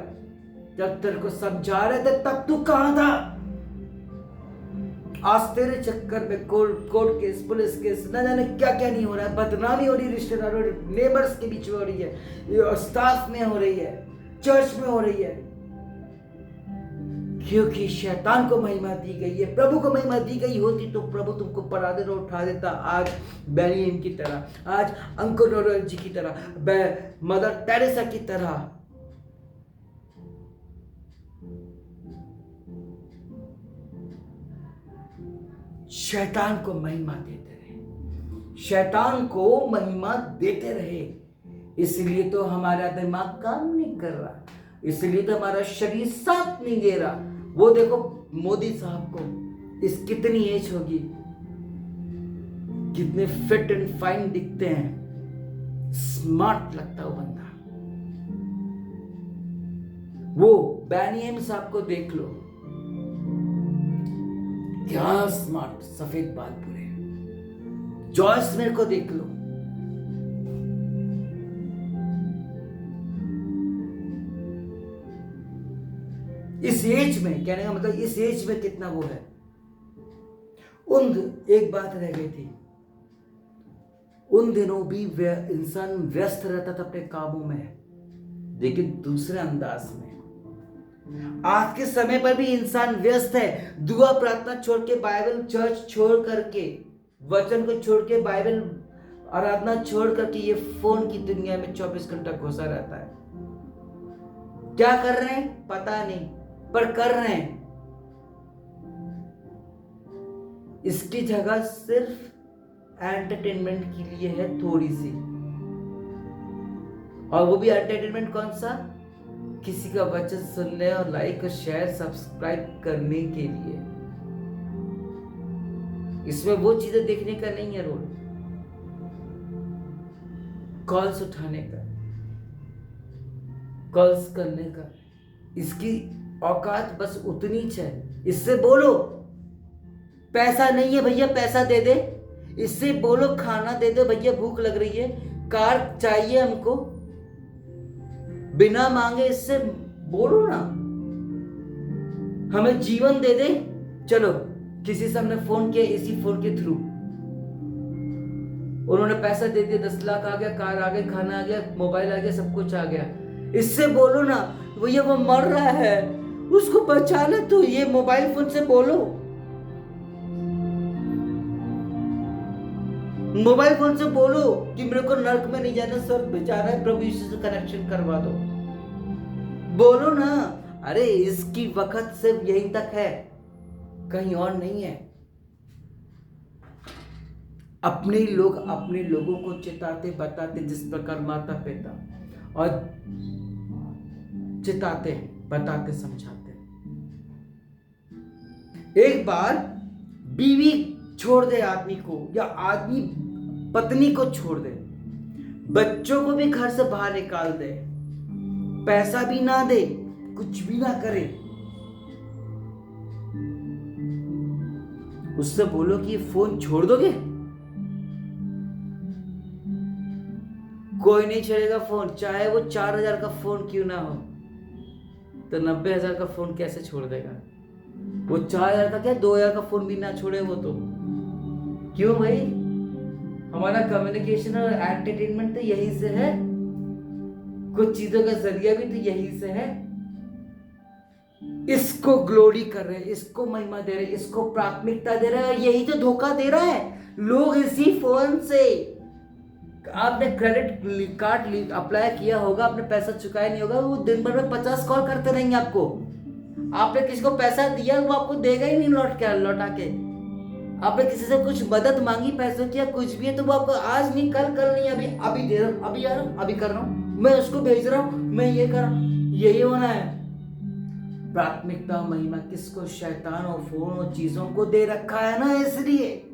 जब तेरे को समझा रहे थे तब तू कहां था? आज तेरे चक्कर में कोर्ट केस, पुलिस केस, न जाने क्या क्या नहीं हो रहा है। बदनामी हो रही है, रिश्तेदारों, नेबर्स के बीच में हो रही है, स्टाफ में हो रही है, चर्च में हो रही है। क्योंकि शैतान को महिमा दी गई है। प्रभु को महिमा दी गई होती तो प्रभु तुमको परादे और उठा देता, आज बेनियम की तरह, आज अंकुर जी की तरह, मदर टेरेसा की तरह। शैतान को महिमा देते रहे, शैतान को महिमा देते रहे। इसलिए तो हमारा दिमाग काम नहीं कर रहा, इसलिए तो हमारा शरीर साथ नहीं दे रहा। वो देखो मोदी साहब को, इस कितनी एज होगी, कितने फिट एंड फाइन दिखते हैं, स्मार्ट लगता है वो बंदा। वो बेनियम साहब को देख लो, क्या स्मार्ट, सफेद बाल पूरे। जॉयस मेयर को देख लो, इस एज में, कहने का मतलब इस एज में कितना वो है। एक बात रह गई थी, उन दिनों भी इंसान व्यस्त रहता था अपने कामों में, लेकिन दूसरे अंदाज में। आज के समय पर भी इंसान व्यस्त है, दुआ प्रार्थना छोड़ के, बाइबल चर्च छोड़ करके, वचन को छोड़ के, बाइबल आराधना छोड़ करके ये फोन की दुनिया में 24 घंटा घुसा रहता है। क्या कर रहे हैं पता नहीं, पर कर रहे हैं। इसकी जगह सिर्फ एंटरटेनमेंट के लिए है थोड़ी सी, और वो भी एंटरटेनमेंट कौन सा, किसी का वचन सुनने और लाइक और शेयर सब्सक्राइब करने के लिए। इसमें वो चीजें देखने का नहीं है रोल, कॉल्स उठाने का, कॉल्स करने का। इसकी औकात बस उतनी है। इससे बोलो पैसा नहीं है भैया पैसा दे दे, इससे बोलो खाना दे दो भैया भूख लग रही है, कार चाहिए हमको, बिना मांगे इससे बोलो ना, हमें जीवन दे दे। चलो किसी से हमने फोन किया, इसी फोन के थ्रू उन्होंने पैसा दे दिया, 10 लाख आ गया, कार आ गई, खाना आ गया, मोबाइल आ गया, सब कुछ आ गया। इससे बोलो ना भैया वो मर रहा है, उसको बचा ले, तो ये मोबाइल फोन से बोलो, मोबाइल फोन से बोलो कि मेरे को नर्क में नहीं जाना, स्वर्ग में जाना है, प्रभु यीशु से कनेक्शन करवा दो। बोलो ना, अरे इसकी वक्त सिर्फ यहीं तक है, कहीं और नहीं है। अपने लोग अपने लोगों को चिताते बताते, जिस प्रकार माता पिता और चिताते बताते समझाते। एक बार बीवी छोड़ दे आदमी को, या आदमी पत्नी को छोड़ दे, बच्चों को भी घर से बाहर निकाल दे, पैसा भी ना दे, कुछ भी ना करे, उससे बोलो कि फोन छोड़ दोगे? कोई नहीं छोड़ेगा फोन, चाहे वो 4000 का फोन क्यों ना हो। तो 90,000 का फोन कैसे छोड़ देगा? वो 4000 का क्या 2000 का फोन भी ना छोड़े वो तो। क्यों भाई? हमारा कम्युनिकेशन और एंटरटेनमेंट तो यहीं से है, कुछ चीजों का जरिया भी तो यहीं से है। इसको ग्लोरी कर रहे हैं, इसको महिमा दे रहे हैं, इसको प्राथमिकता दे रहे हैं, यही तो धोखा दे रहा है लोग। इसी फोन से आपने क्रेडिट कार्ड अप्लाई किया होगा, आपने पैसा चुकाया नहीं होगा, वो दिन भर में 50 कॉल करते रहेंगे आपको। आपने किसी को पैसा दिया, वो आपको देगा ही नहीं लौटा के। आपने किसी से कुछ मदद मांगी पैसों की या कुछ भी है, तो वो आपको आज नहीं कल नहीं, अभी दे रहा हूँ, अभी आ रहा हूँ, अभी कर रहा हूँ, मैं उसको भेज रहा हूँ, मैं ये कर रहा हूँ। यही होना है। प्राथमिकता महिमा किसको? शैतान और फोन और चीजों को दे रखा है ना, इसलिए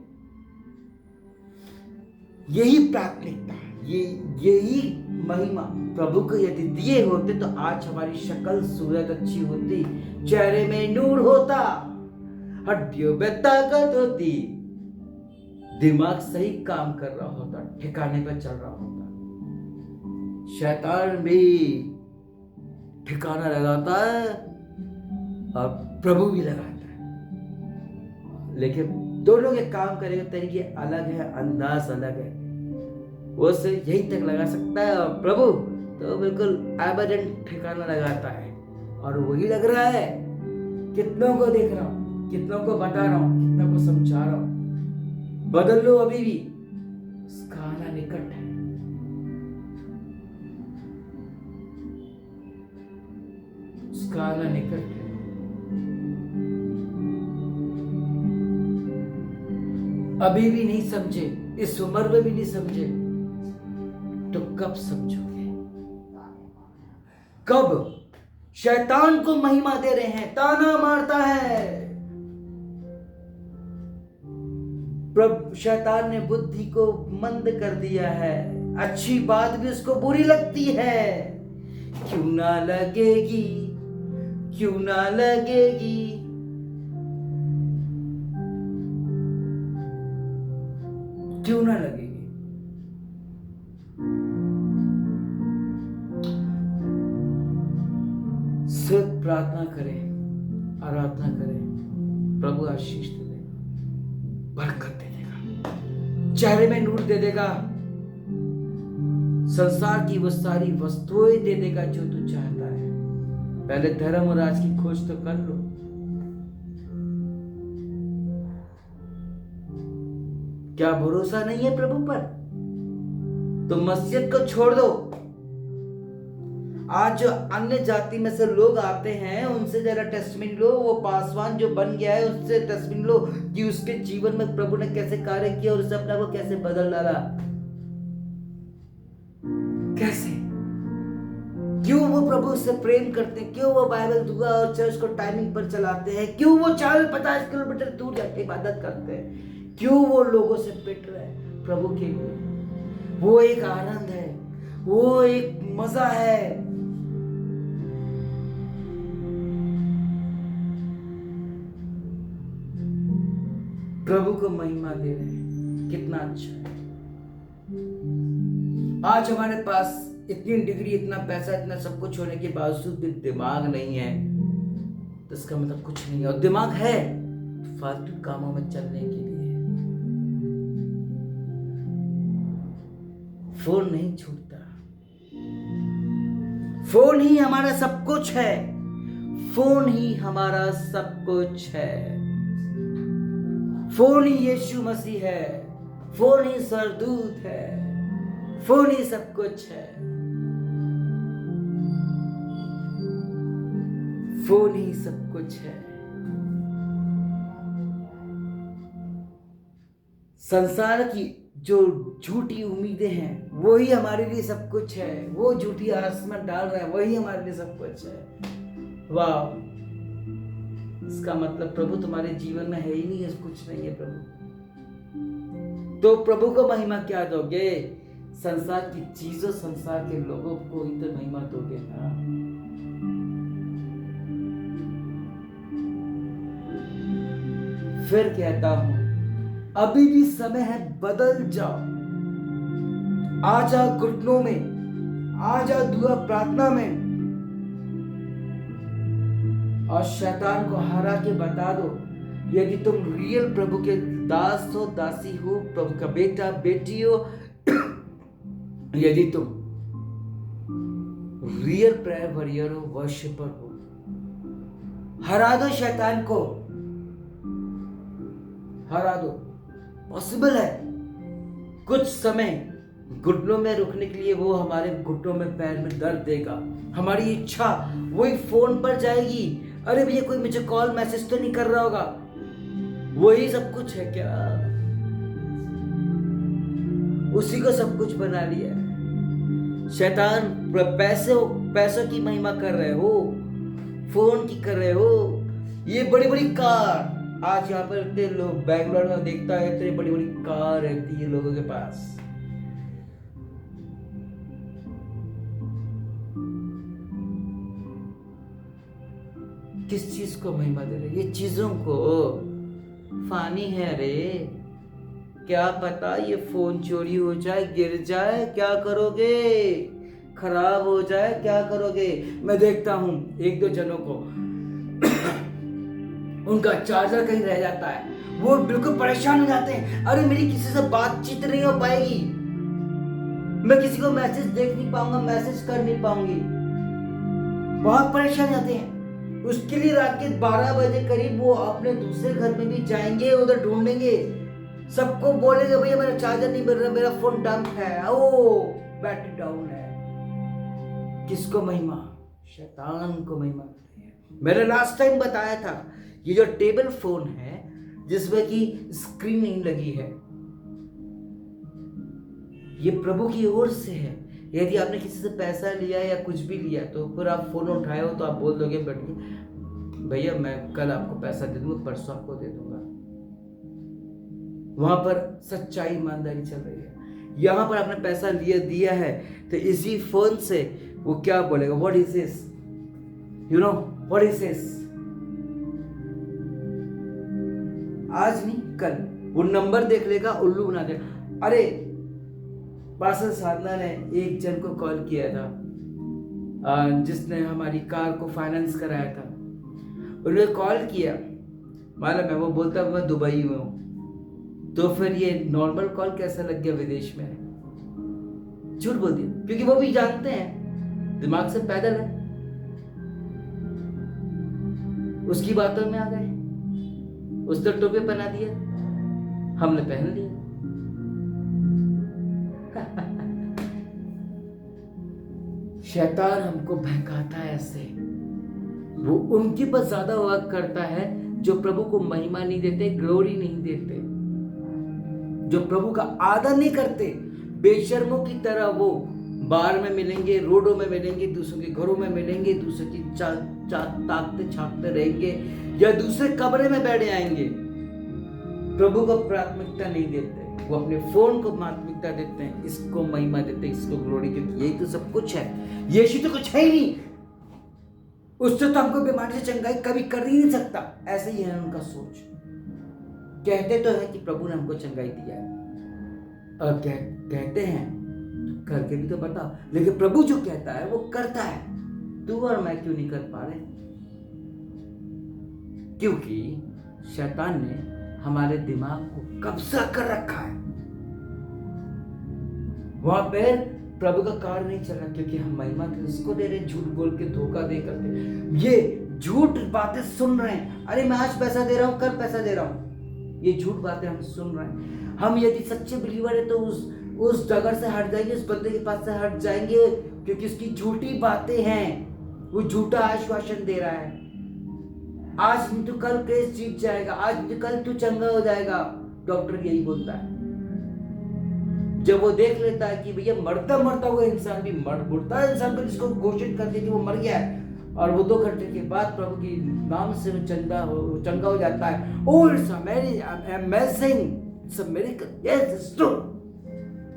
यही प्राथमिकता, यही महिमा प्रभु को यदि दिए होते तो आज हमारी शक्ल सूरत अच्छी होती, चेहरे में नूर होता, हड्डियों में ताकत होती, दिमाग सही काम कर रहा होता, ठिकाने पर चल रहा होता। शैतान भी ठिकाना लगाता है और प्रभु भी लगाता है, लेकिन दोनों के काम करने के तरीके अलग है, अंदाज अलग है। वो सिर्फ यहीं तक लगा सकता है, और प्रभु तो बिल्कुल एबडेंट ठिकाना लगाता है, और वही लग रहा है कितनों को देख रहा हूं, कितनों को बता रहा हूं, कितनों को समझा रहा हूं। बदल लो अभी भी, उसका आना निकट है। उसका आना निकट है। अभी भी नहीं समझे, इस उम्र में भी नहीं समझे, तो कब समझोगे? कब? शैतान को महिमा दे रहे हैं, ताना मारता है। प्रभु शैतान ने बुद्धि को मंद कर दिया है, अच्छी बात भी उसको बुरी लगती है। क्यों ना लगेगी, क्यों ना लगेगी। क्यों ना लगेगी? सिर्फ प्रार्थना करें, आराधना करें, प्रभु आशीष दे देगा, बरकत दे देगा, चेहरे में नूर दे देगा, संसार की वो सारी वस्तुएं दे देगा जो तू चाहता है। पहले धर्म और राज की खोज तो कर लो। क्या भरोसा नहीं है प्रभु पर? तो मस्जिद को छोड़ दो। आज जो अन्य जाति में से लोग आते हैं उनसे जरा टेस्टमेनी लो। वो पासवान जो बन गया है उससे टेस्टमेनी लो कि उसके जीवन में प्रभु ने कैसे कार्य किया और उसे अपना को कैसे बदल डाला। कैसे? क्यों वो प्रभु से प्रेम करते हैं? क्यों वो बाइबल दुआ और चर्च को टाइमिंग पर चलाते हैं? क्यों वो 40-50 किलोमीटर दूर जाके इबादत करते हैं? क्यों वो लोगों से पिट रहे हैं प्रभु के लिए? वो एक आनंद है, वो एक मजा है। प्रभु को महिमा दे रहे हैं, कितना अच्छा है। आज हमारे पास इतनी डिग्री, इतना पैसा, इतना सब कुछ होने के बावजूद भी दिमाग नहीं है तो इसका मतलब कुछ नहीं है। और दिमाग है फालतू कामों में चलने के लिए। फोन नहीं छूटता, फोन ही हमारा सब कुछ है, फोन ही हमारा सब कुछ है। फोन ही यीशु मसीह है, फोन ही सरदूत है, फोन ही सब कुछ है। फोन ही सब कुछ है। संसार की जो झूठी उम्मीदें हैं वही हमारे लिए सब कुछ है। वो झूठी आस में डाल रहे हैं वही हमारे लिए सब कुछ है। वाह! इसका मतलब प्रभु तुम्हारे जीवन में है ही नहीं है, कुछ नहीं है प्रभु। तो प्रभु को महिमा क्या दोगे? संसार की चीजों, संसार के लोगों को ही तो महिमा दोगे ना। फिर कहता हूं, अभी भी समय है, बदल जाओ। आ जाओ घुटनों में, आ जाओ दुआ प्रार्थना में और शैतान को हरा के बता दो, यदि तुम रियल प्रभु के दास हो, दासी हो, प्रभु का बेटा बेटी हो, यदि तुम रियल प्रेयर वॉरियर हो, वर्शिपर हो, हरा दो शैतान को, हरा दो। पॉसिबल है। कुछ समय घुटनों में रुकने के लिए वो हमारे घुटनों में, पैर में दर्द देगा। हमारी इच्छा वही फोन पर जाएगी, अरे भैया कोई मुझे कॉल मैसेज तो नहीं कर रहा होगा। वही सब कुछ है क्या? उसी को सब कुछ बना लिया है शैतान। पैसों की महिमा कर रहे हो, फोन की कर रहे हो, ये बड़ी बड़ी कार। आज यहाँ पर इतने लोग, बैंगलोर में देखता है इतनी बड़ी बड़ी कार रहती है लोगों के पास। किस चीज को महिमा दे रहे? ये चीजों को। फानी है रे, क्या पता ये फोन चोरी हो जाए, गिर जाए, क्या करोगे? खराब हो जाए, क्या करोगे? मैं देखता हूं एक दो जनों को उनका चार्जर कहीं रह जाता है, वो बिल्कुल परेशान हो जाते हैं। अरे मेरी किसी से बातचीत नहीं हो पाएगी, मैं किसी को मैसेज देख नहीं पाऊंगा, मैसेज कर नहीं पाऊंगी। बहुत परेशान जाते हैं। उसके लिए रात के 12 बजे करीब वो अपने दूसरे घर में भी जाएंगे, उधर ढूंढेंगे, सबको बोलेंगे भैया मेरा चार्जर नहीं मिल रहा, मेरा फोन डंप है, ओ बैटरी डाउन है। किसको महिमा? शैतान को महिमा मिलती है। मैंने लास्ट टाइम बताया था ये जो टेबल फोन है जिसमें कि स्क्रीन नहीं लगी है, ये प्रभु की ओर से है। यदि आपने किसी से पैसा लिया या कुछ भी लिया तो फिर आप फोन उठाए हो तो आप बोल दोगे भैया मैं कल आपको पैसा दे दूंगा, परसों आपको दे दूंगा। वहां पर सच्चाई ईमानदारी चल रही है। यहां पर आपने पैसा दिया है तो इसी फोन से वो क्या बोलेगा, what is this, you know what is this. आज नहीं कल वो नंबर देख लेगा, उल्लू बना देगा। अरे पास्टर साधना ने एक जन को कॉल किया था जिसने हमारी कार को फाइनेंस कराया था। उन्होंने कॉल किया, मालूम है वो बोलता मैं दुबई में हूं। तो फिर ये नॉर्मल कॉल कैसा लग गया विदेश में? झूठ बोल दिया, क्योंकि वो भी जानते हैं दिमाग से पैदल है, उसकी बातों में आ गए। उसने टोपी पहना दिया, हमने पहन लिया। शैतान हमको बहकाता है ऐसे। वो उनके पास ज्यादा वर्क करता है जो प्रभु को महिमा नहीं देते, ग्लोरी नहीं देते, जो प्रभु का आदर नहीं करते। बेशर्मों की तरह वो बार में मिलेंगे, रोडों में मिलेंगे, दूसरों के घरों में मिलेंगे, दूसरों की ताकते छापते रहेंगे या दूसरे कमरे में बैठ जाएंगे। प्रभु को प्राथमिकता नहीं देते, वो अपने फोन को प्राथमिकता देते हैं, इसको महिमा देते हैं, इसको ग्लोरी, क्योंकि यही तो सब कुछ है। यीशु तो कुछ है ही नहीं, उससे तो हमको बीमारी से चंगाई कभी कर ही नहीं सकता। ऐसे ही है उनका सोच। कहते तो है कि प्रभु ने हमको चंगाई दिया है, और कहते हैं करके भी तो बताओ। लेकिन प्रभु जो कहता है वो करता है। तू और मैं क्यों नहीं कर पा रहे? क्योंकि शैतान ने हमारे दिमाग को कब्जा कर रखा है। वहां पर प्रभु का कार्य नहीं चल रहा, क्योंकि हम महिमा किसको दे रहे? झूठ बोल के, धोखा दे करके, ये झूठ बातें सुन रहे हैं। अरे मैं आज पैसा दे रहा हूं, कल पैसा दे रहा हूं, ये झूठ बातें हम सुन रहे हैं। हम यदि सच्चे बिलीवर है तो उस जगह से हट जाएंगे, उस बंदे के पास से हट जाएंगे, क्योंकि उसकी झूठी बातें हैं। वो झूठा आश्वासन दे रहा है, आज नहीं तो कल केस जीत जाएगा, आज नहीं तो कल तू चंगा हो जाएगा। डॉक्टर यही बोलता है। जब वो देख लेता है कि भैया मरता हुआ इंसान भी मुर्दा इंसान को जिसको घोषित कर दिया कि वो मर गया है, और वो 2 घंटे के बाद प्रभु की नाम से चंगा हो जाता है। Oh it's amazing, it's a miracle, yes it's true,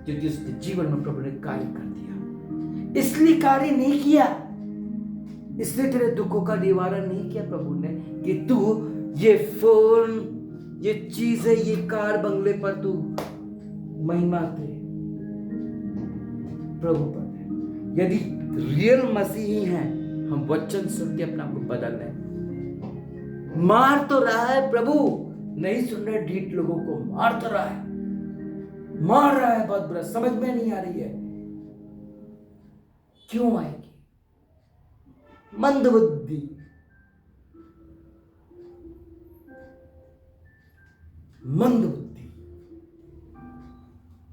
क्योंकि उसके जीवन में प्रभु ने कार्य कर दिया। इसलिए कार्य नहीं किया, इसलिए तेरे दुखों का निवारण नहीं किया प्रभु ने कि तू ये फोन, ये चीजें, ये कार, बंगले पर तू महिमा दे प्रभु पर। यदि रियल मसीही हैं, हम वचन सुन के अपना आपको बदल लें। मार तो रहा है प्रभु, नहीं सुन रहे ढीठ लोगों को, मार तो रहा है, मार रहा है बहुत बुरा, समझ में नहीं आ रही है। क्यों आएगी? मंदबुद्धि, मंदबुद्धि,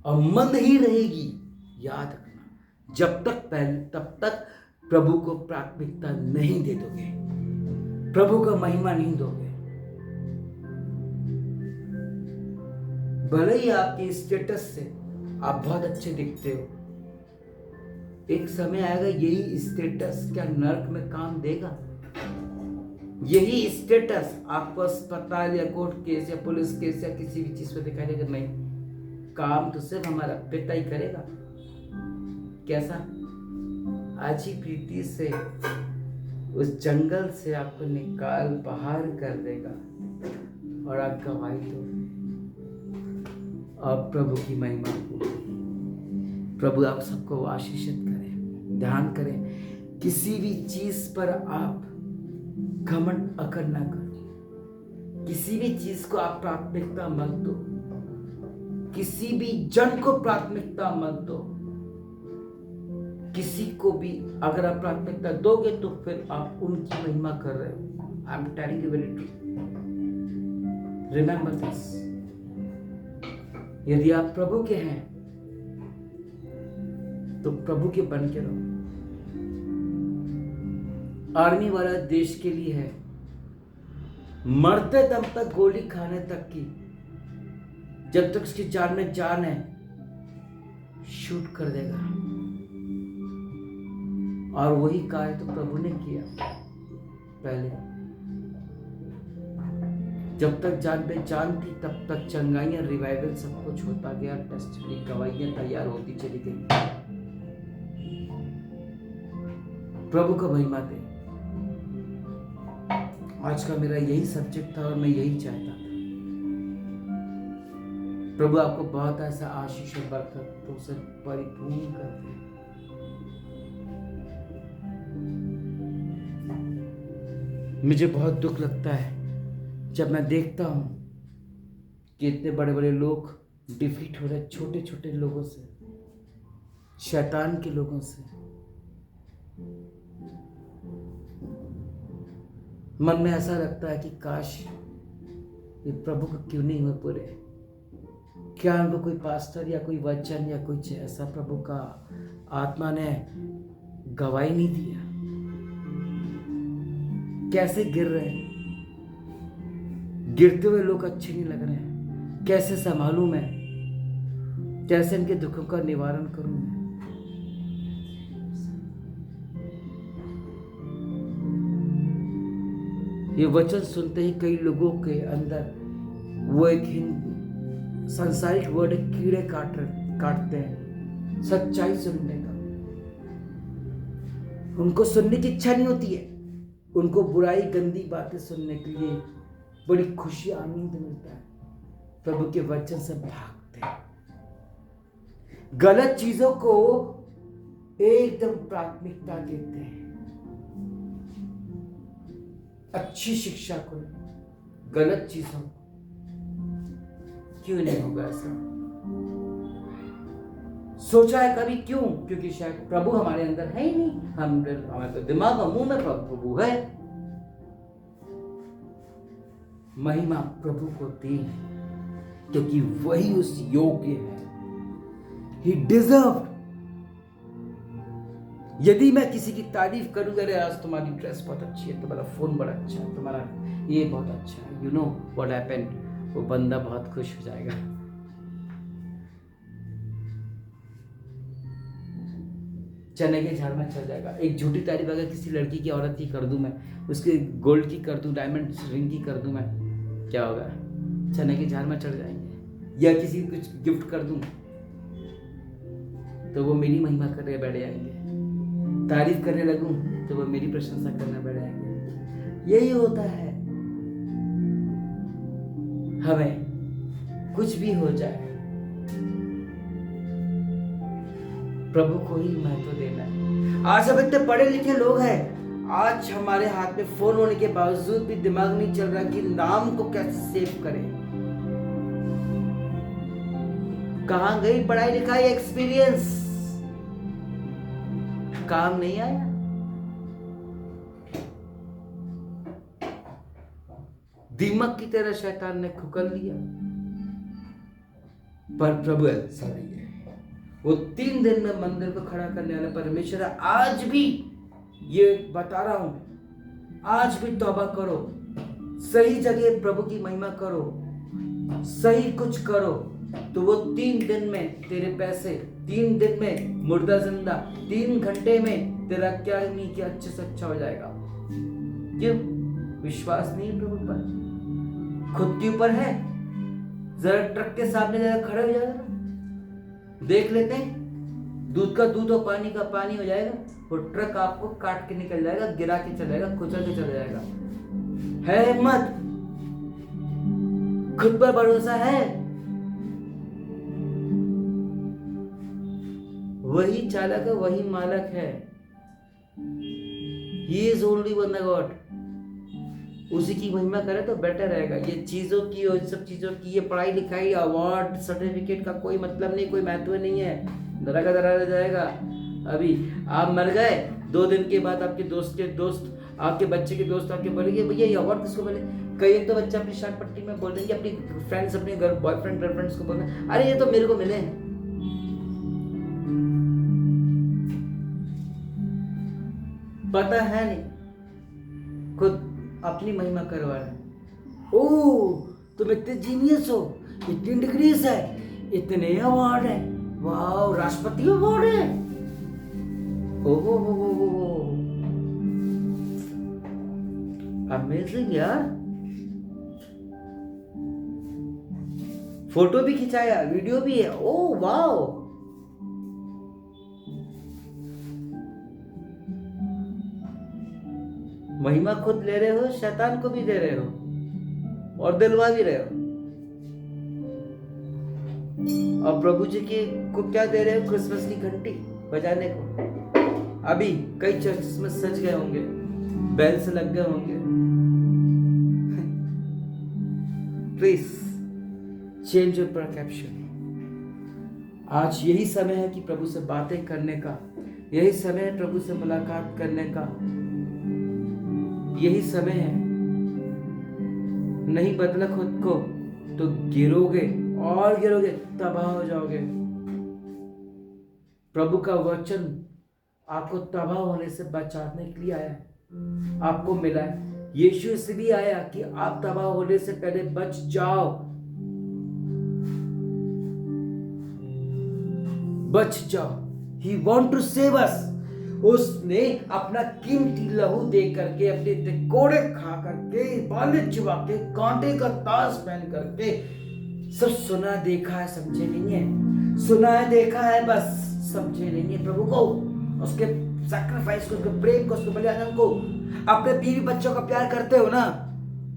और मंद ही रहेगी। याद रखना, तब तक प्रभु को प्राथमिकता नहीं दे दोगे, प्रभु का महिमा नहीं दोगे। भले ही आपके स्टेटस से आप बहुत अच्छे दिखते हो, एक समय आएगा यही स्टेटस क्या नर्क में काम देगा? यही स्टेटस आपको अस्पताल या कोर्ट केस या पुलिस केस या किसी भी चीज पे दिखाई देगा? नहीं, काम तो सिर्फ हमारा पिता ही करेगा। कैसा? आज ही प्रीति से उस जंगल से आपको निकाल बाहर कर देगा और आप गवाही दो। अब प्रभु की महिमा को, प्रभु आप सबको आशीषित करें। ध्यान करें, किसी भी चीज पर आप घमंड अकड़ ना करो, किसी भी चीज को आप प्राथमिकता मत दो, किसी भी जन को प्राथमिकता मत दो, किसी को भी अगर आप प्राथमिकता दोगे तो फिर आप उनकी महिमा कर रहे हो। I am telling you very true, remember this. यदि आप प्रभु के हैं तो प्रभु के बन के रहो। आर्मी वाला देश के लिए है, मरते दम तक गोली खाने तक की, जब तक उसकी जान में जान है शूट कर देगा। और वही कार्य तो प्रभु ने किया पहले। जब तक जान पे जान थी तब तक चंगाइयां, रिवाइवल सब कुछ होता गया, टेस्टमनी गवाहियां तैयार होती चली गई। प्रभु का महिमा दे। आज का मेरा यही सब्जेक्ट था और मैं यही चाहता था। प्रभु आपको बहुत ऐसा आशीष और बरकत तो उसे परिपूर्ण कर दे। मुझे बहुत दुख लगता है जब मैं देखता हूं कि इतने बड़े बड़े लोग डिफीट हो रहे छोटे छोटे लोगों से, शैतान के लोगों से। मन में ऐसा लगता है कि काश ये प्रभु को क्यों नहीं हुए पूरे। क्या उनको कोई पास्टर या कोई वचन या कुछ ऐसा प्रभु का आत्मा ने गवाही नहीं दिया। कैसे गिर रहे हैं, गिरते हुए लोग अच्छे नहीं लग रहे हैं। कैसे संभालूं मैं, कैसे इनके दुखों का निवारण करूं मैं। ये वचन सुनते ही कई लोगों के अंदर वो एक सांसारिक वर्ड कीड़े काटते हैं सच्चाई सुनने का। उनको सुनने की इच्छा नहीं होती है, उनको बुराई गंदी बातें सुनने के लिए बड़ी खुशी आनंद मिलता है। प्रभु के वचन से भागते हैं, गलत चीजों को एकदम प्राथमिकता देते हैं, अच्छी शिक्षा को, गलत चीजों को। क्यों नहीं होगा ऐसा? सोचा है कभी क्यों? क्योंकि शायद प्रभु हमारे अंदर है ही नहीं। हमारे तो दिमाग और मुंह में प्रभु है। महिमा प्रभु को दी क्योंकि वही उस योग्य है। He deserved। यदि मैं किसी की तारीफ करूं, अरे आज तुम्हारी ड्रेस बहुत अच्छी है, तुम्हारा फोन बड़ा अच्छा है, तुम्हारा ये बहुत अच्छा है, यू नो व्हाट हैपेंड, वो बंदा बहुत खुश हो जाएगा। चने के झाड़ में चढ़ जाएगा। एक झूठी तारीफ अगर किसी लड़की की, औरत की कर दूं मैं, उसके गोल्ड की कर दूं, डायमंड रिंग की कर दूं मैं, क्या होगा? चने के झाड़ में चढ़ जाएंगे। या किसी को कुछ गिफ्ट कर दूं तो वो मेरी महिमा करने बैठ जाएंगे। तारीफ करने लगूं तो वो मेरी प्रशंसा करने बैठ जाएंगे। यही होता है। हमें कुछ भी हो जाए, प्रभु को ही महत्व देना है। आज सब इतने पढ़े लिखे लोग हैं, आज हमारे हाथ में फोन होने के बावजूद भी दिमाग नहीं चल रहा कि नाम को कैसे सेव करें। कहां गई पढ़ाई लिखाई, एक्सपीरियंस? काम नहीं आया। दीमक की तरह शैतान ने खुकर लिया। पर प्रभु ऐसा नहीं है। वो 3 दिन में मंदिर को खड़ा करने वाला परमेश्वर है। आज भी ये बता रहा हूं, आज भी तौबा करो, सही जगह प्रभु की महिमा करो, सही कुछ करो, तो वो 3 दिन में तेरे पैसे, 3 दिन में मुर्दा जिंदा, 3 घंटे में तेरा क्या नहीं क्या अच्छे से अच्छा हो जाएगा। क्यों? विश्वास नहीं है प्रभु पर, खुद के ऊपर है। जरा ट्रक के सामने जरा खड़े हो जाएगा, देख लेते हैं, दूध का दूध और पानी का पानी हो जाएगा। वो ट्रक आपको काट के निकल जाएगा, गिरा के चला जाएगा, कुचल के चला जाएगा। है हिम्मत, खुद पर भरोसा है। वही चालक है, वही मालक है। He is only one God। उसी की महिमा करे तो बेटर रहेगा। ये चीजों की और सब चीजों की, ये पढ़ाई लिखाई, अवार्ड, सर्टिफिकेट का कोई मतलब नहीं, कोई महत्व नहीं है। दरा का दरा रह जाएगा। अभी आप मर गए, 2 दिन के बाद आपके दोस्त के दोस्त, आपके बच्चे के दोस्त आपके बोलेंगे भैया ये अवार्ड किसको मिले। कई तो बच्चे अपनी शर्ट पट्टी में बोल देंगे, अपनी फ्रेंड्स, अपने बॉयफ्रेंड गर्लफ्रेंड्स को बोलना, अरे ये तो मेरे को मिले हैं। पता है नहीं, खुद अपनी महिमा करवा रहे हैं। ओह तुम इतने जीनियस हो, इतनी डिग्रीज है, इतने अवार्ड है, वाह राष्ट्रपति अवार्ड है, ओहो हो अमेजिंग यार। फोटो भी खिंचाया, वीडियो भी है, ओह वाह। महिमा खुद ले रहे हो, शैतान को भी दे रहे हो और दिलवा भी रहे हो। और प्रभु जी की को क्या दे रहे हो, क्रिसमस की घंटी बजाने को। अभी कई चर्चेस में सज गए होंगे, बेल्स लग गए होंगे। Please change your perception. आज यही समय है कि प्रभु से बातें करने का, यही समय है प्रभु से मुलाकात करने का, यही समय है। नहीं बदला खुद को तो गिरोगे और गिरोगे, तबाह हो जाओगे। प्रभु का वचन आपको तबाह होने से बचाने के लिए आया है, आपको मिला है। यीशु इसलिए आया कि आप तबाह होने से पहले बच जाओ, बच जाओ। He want to save us। उसने अपना कीमती लहू दे करके, अपने तिकोड़े खा करके, बाले चिबा के, कांटे का ताज पहन करके, सब सुना देखा है समझे नहीं है, सुना है देखा है बस समझे नहीं है प्रभु को, उसके सैक्रिफाइस को, उसके प्रेम को, उसके बलिदान को। अपने बीवी बच्चों का प्यार करते हो ना,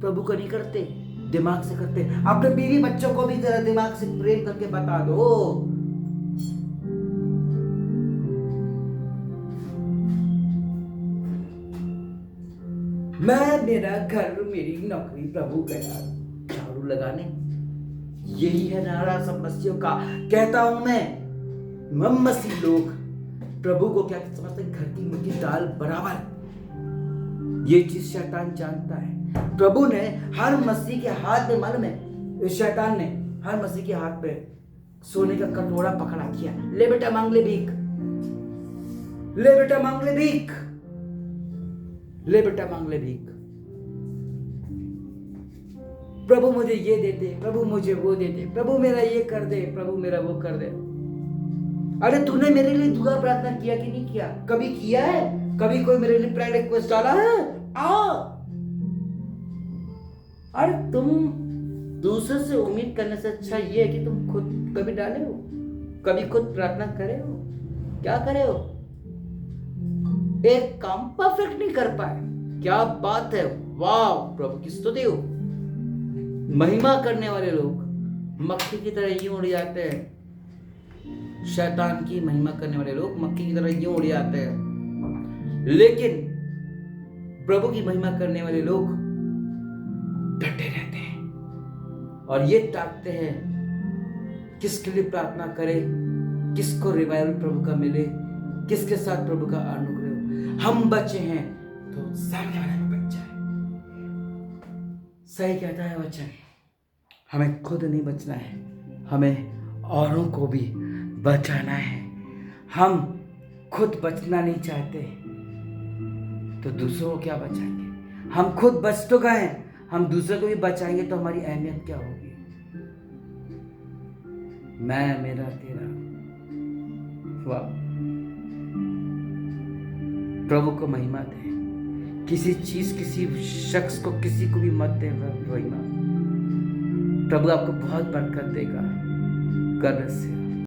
प्रभु को नहीं करते, दिमाग से करते। अपने बीवी बच्चों को भी जरा दिमाग से प्रेम करके बता दो। मैं, मेरा घर, मेरी नौकरी, प्रभु गया झाड़ू लगाने। यही है नारा सब मसीहों का। कहता हूं मैं, मसीह लोग प्रभु को क्या समझते, घर की मुर्गी दाल बराबर। ये चीज शैतान जानता है। प्रभु ने हर मसीह के हाथ में, मालूम है, शैतान ने हर मसीह के हाथ पे सोने का कटोरा पकड़ा किया, ले बेटा मांग ले भीख, ले बेटा मांग ले भीख, ले बेटा मांग ले भीख। प्रभु मुझे ये दे दे, प्रभु मुझे वो दे दे, प्रभु मेरा ये कर दे, प्रभु मेरा वो कर दे। अरे तूने मेरे लिए दुआ प्रार्थना किया कि नहीं किया? कभी किया है? कभी कोई मेरे लिए प्रेयर रिक्वेस्ट डाला है? अरे तुम दूसरे से उम्मीद करने से अच्छा ये है कि तुम खुद कभी डाले हो, कभी खुद प्रार्थना करे हो? क्या करे हो? एक काम परफेक्ट नहीं कर पाए। क्या बात है, वाह प्रभु की स्तुति हो। महिमा करने वाले लोग मक्खी की तरह यूं उड़ जाते हैं, शैतान की महिमा करने वाले लोग मक्खी की तरह यूं उड़ जाते हैं, लेकिन प्रभु की महिमा करने वाले लोग डटे रहते हैं और ये ताकते हैं किसके लिए प्रार्थना करें, किसको रिवाइवल प्रभु का मिले, किसके साथ प्रभु का अनुग्रह। हम बचे हैं तो सामने वाला भी बच जाए। सही कहता है वचन, हमें खुद नहीं बचना है, हमें औरों को भी बचाना है। हम खुद बचना नहीं चाहते तो दूसरों को क्या बचाएंगे? हम खुद बच तो गए, हम दूसरों को भी बचाएंगे तो हमारी अहमियत क्या होगी? मैं, मेरा, तेरा। वाह, प्रभु को महिमा दे। किसी चीज, किसी शख्स को, किसी को भी मत दे महिमा। प्रभु आपको बहुत बरकत देगा। God bless you.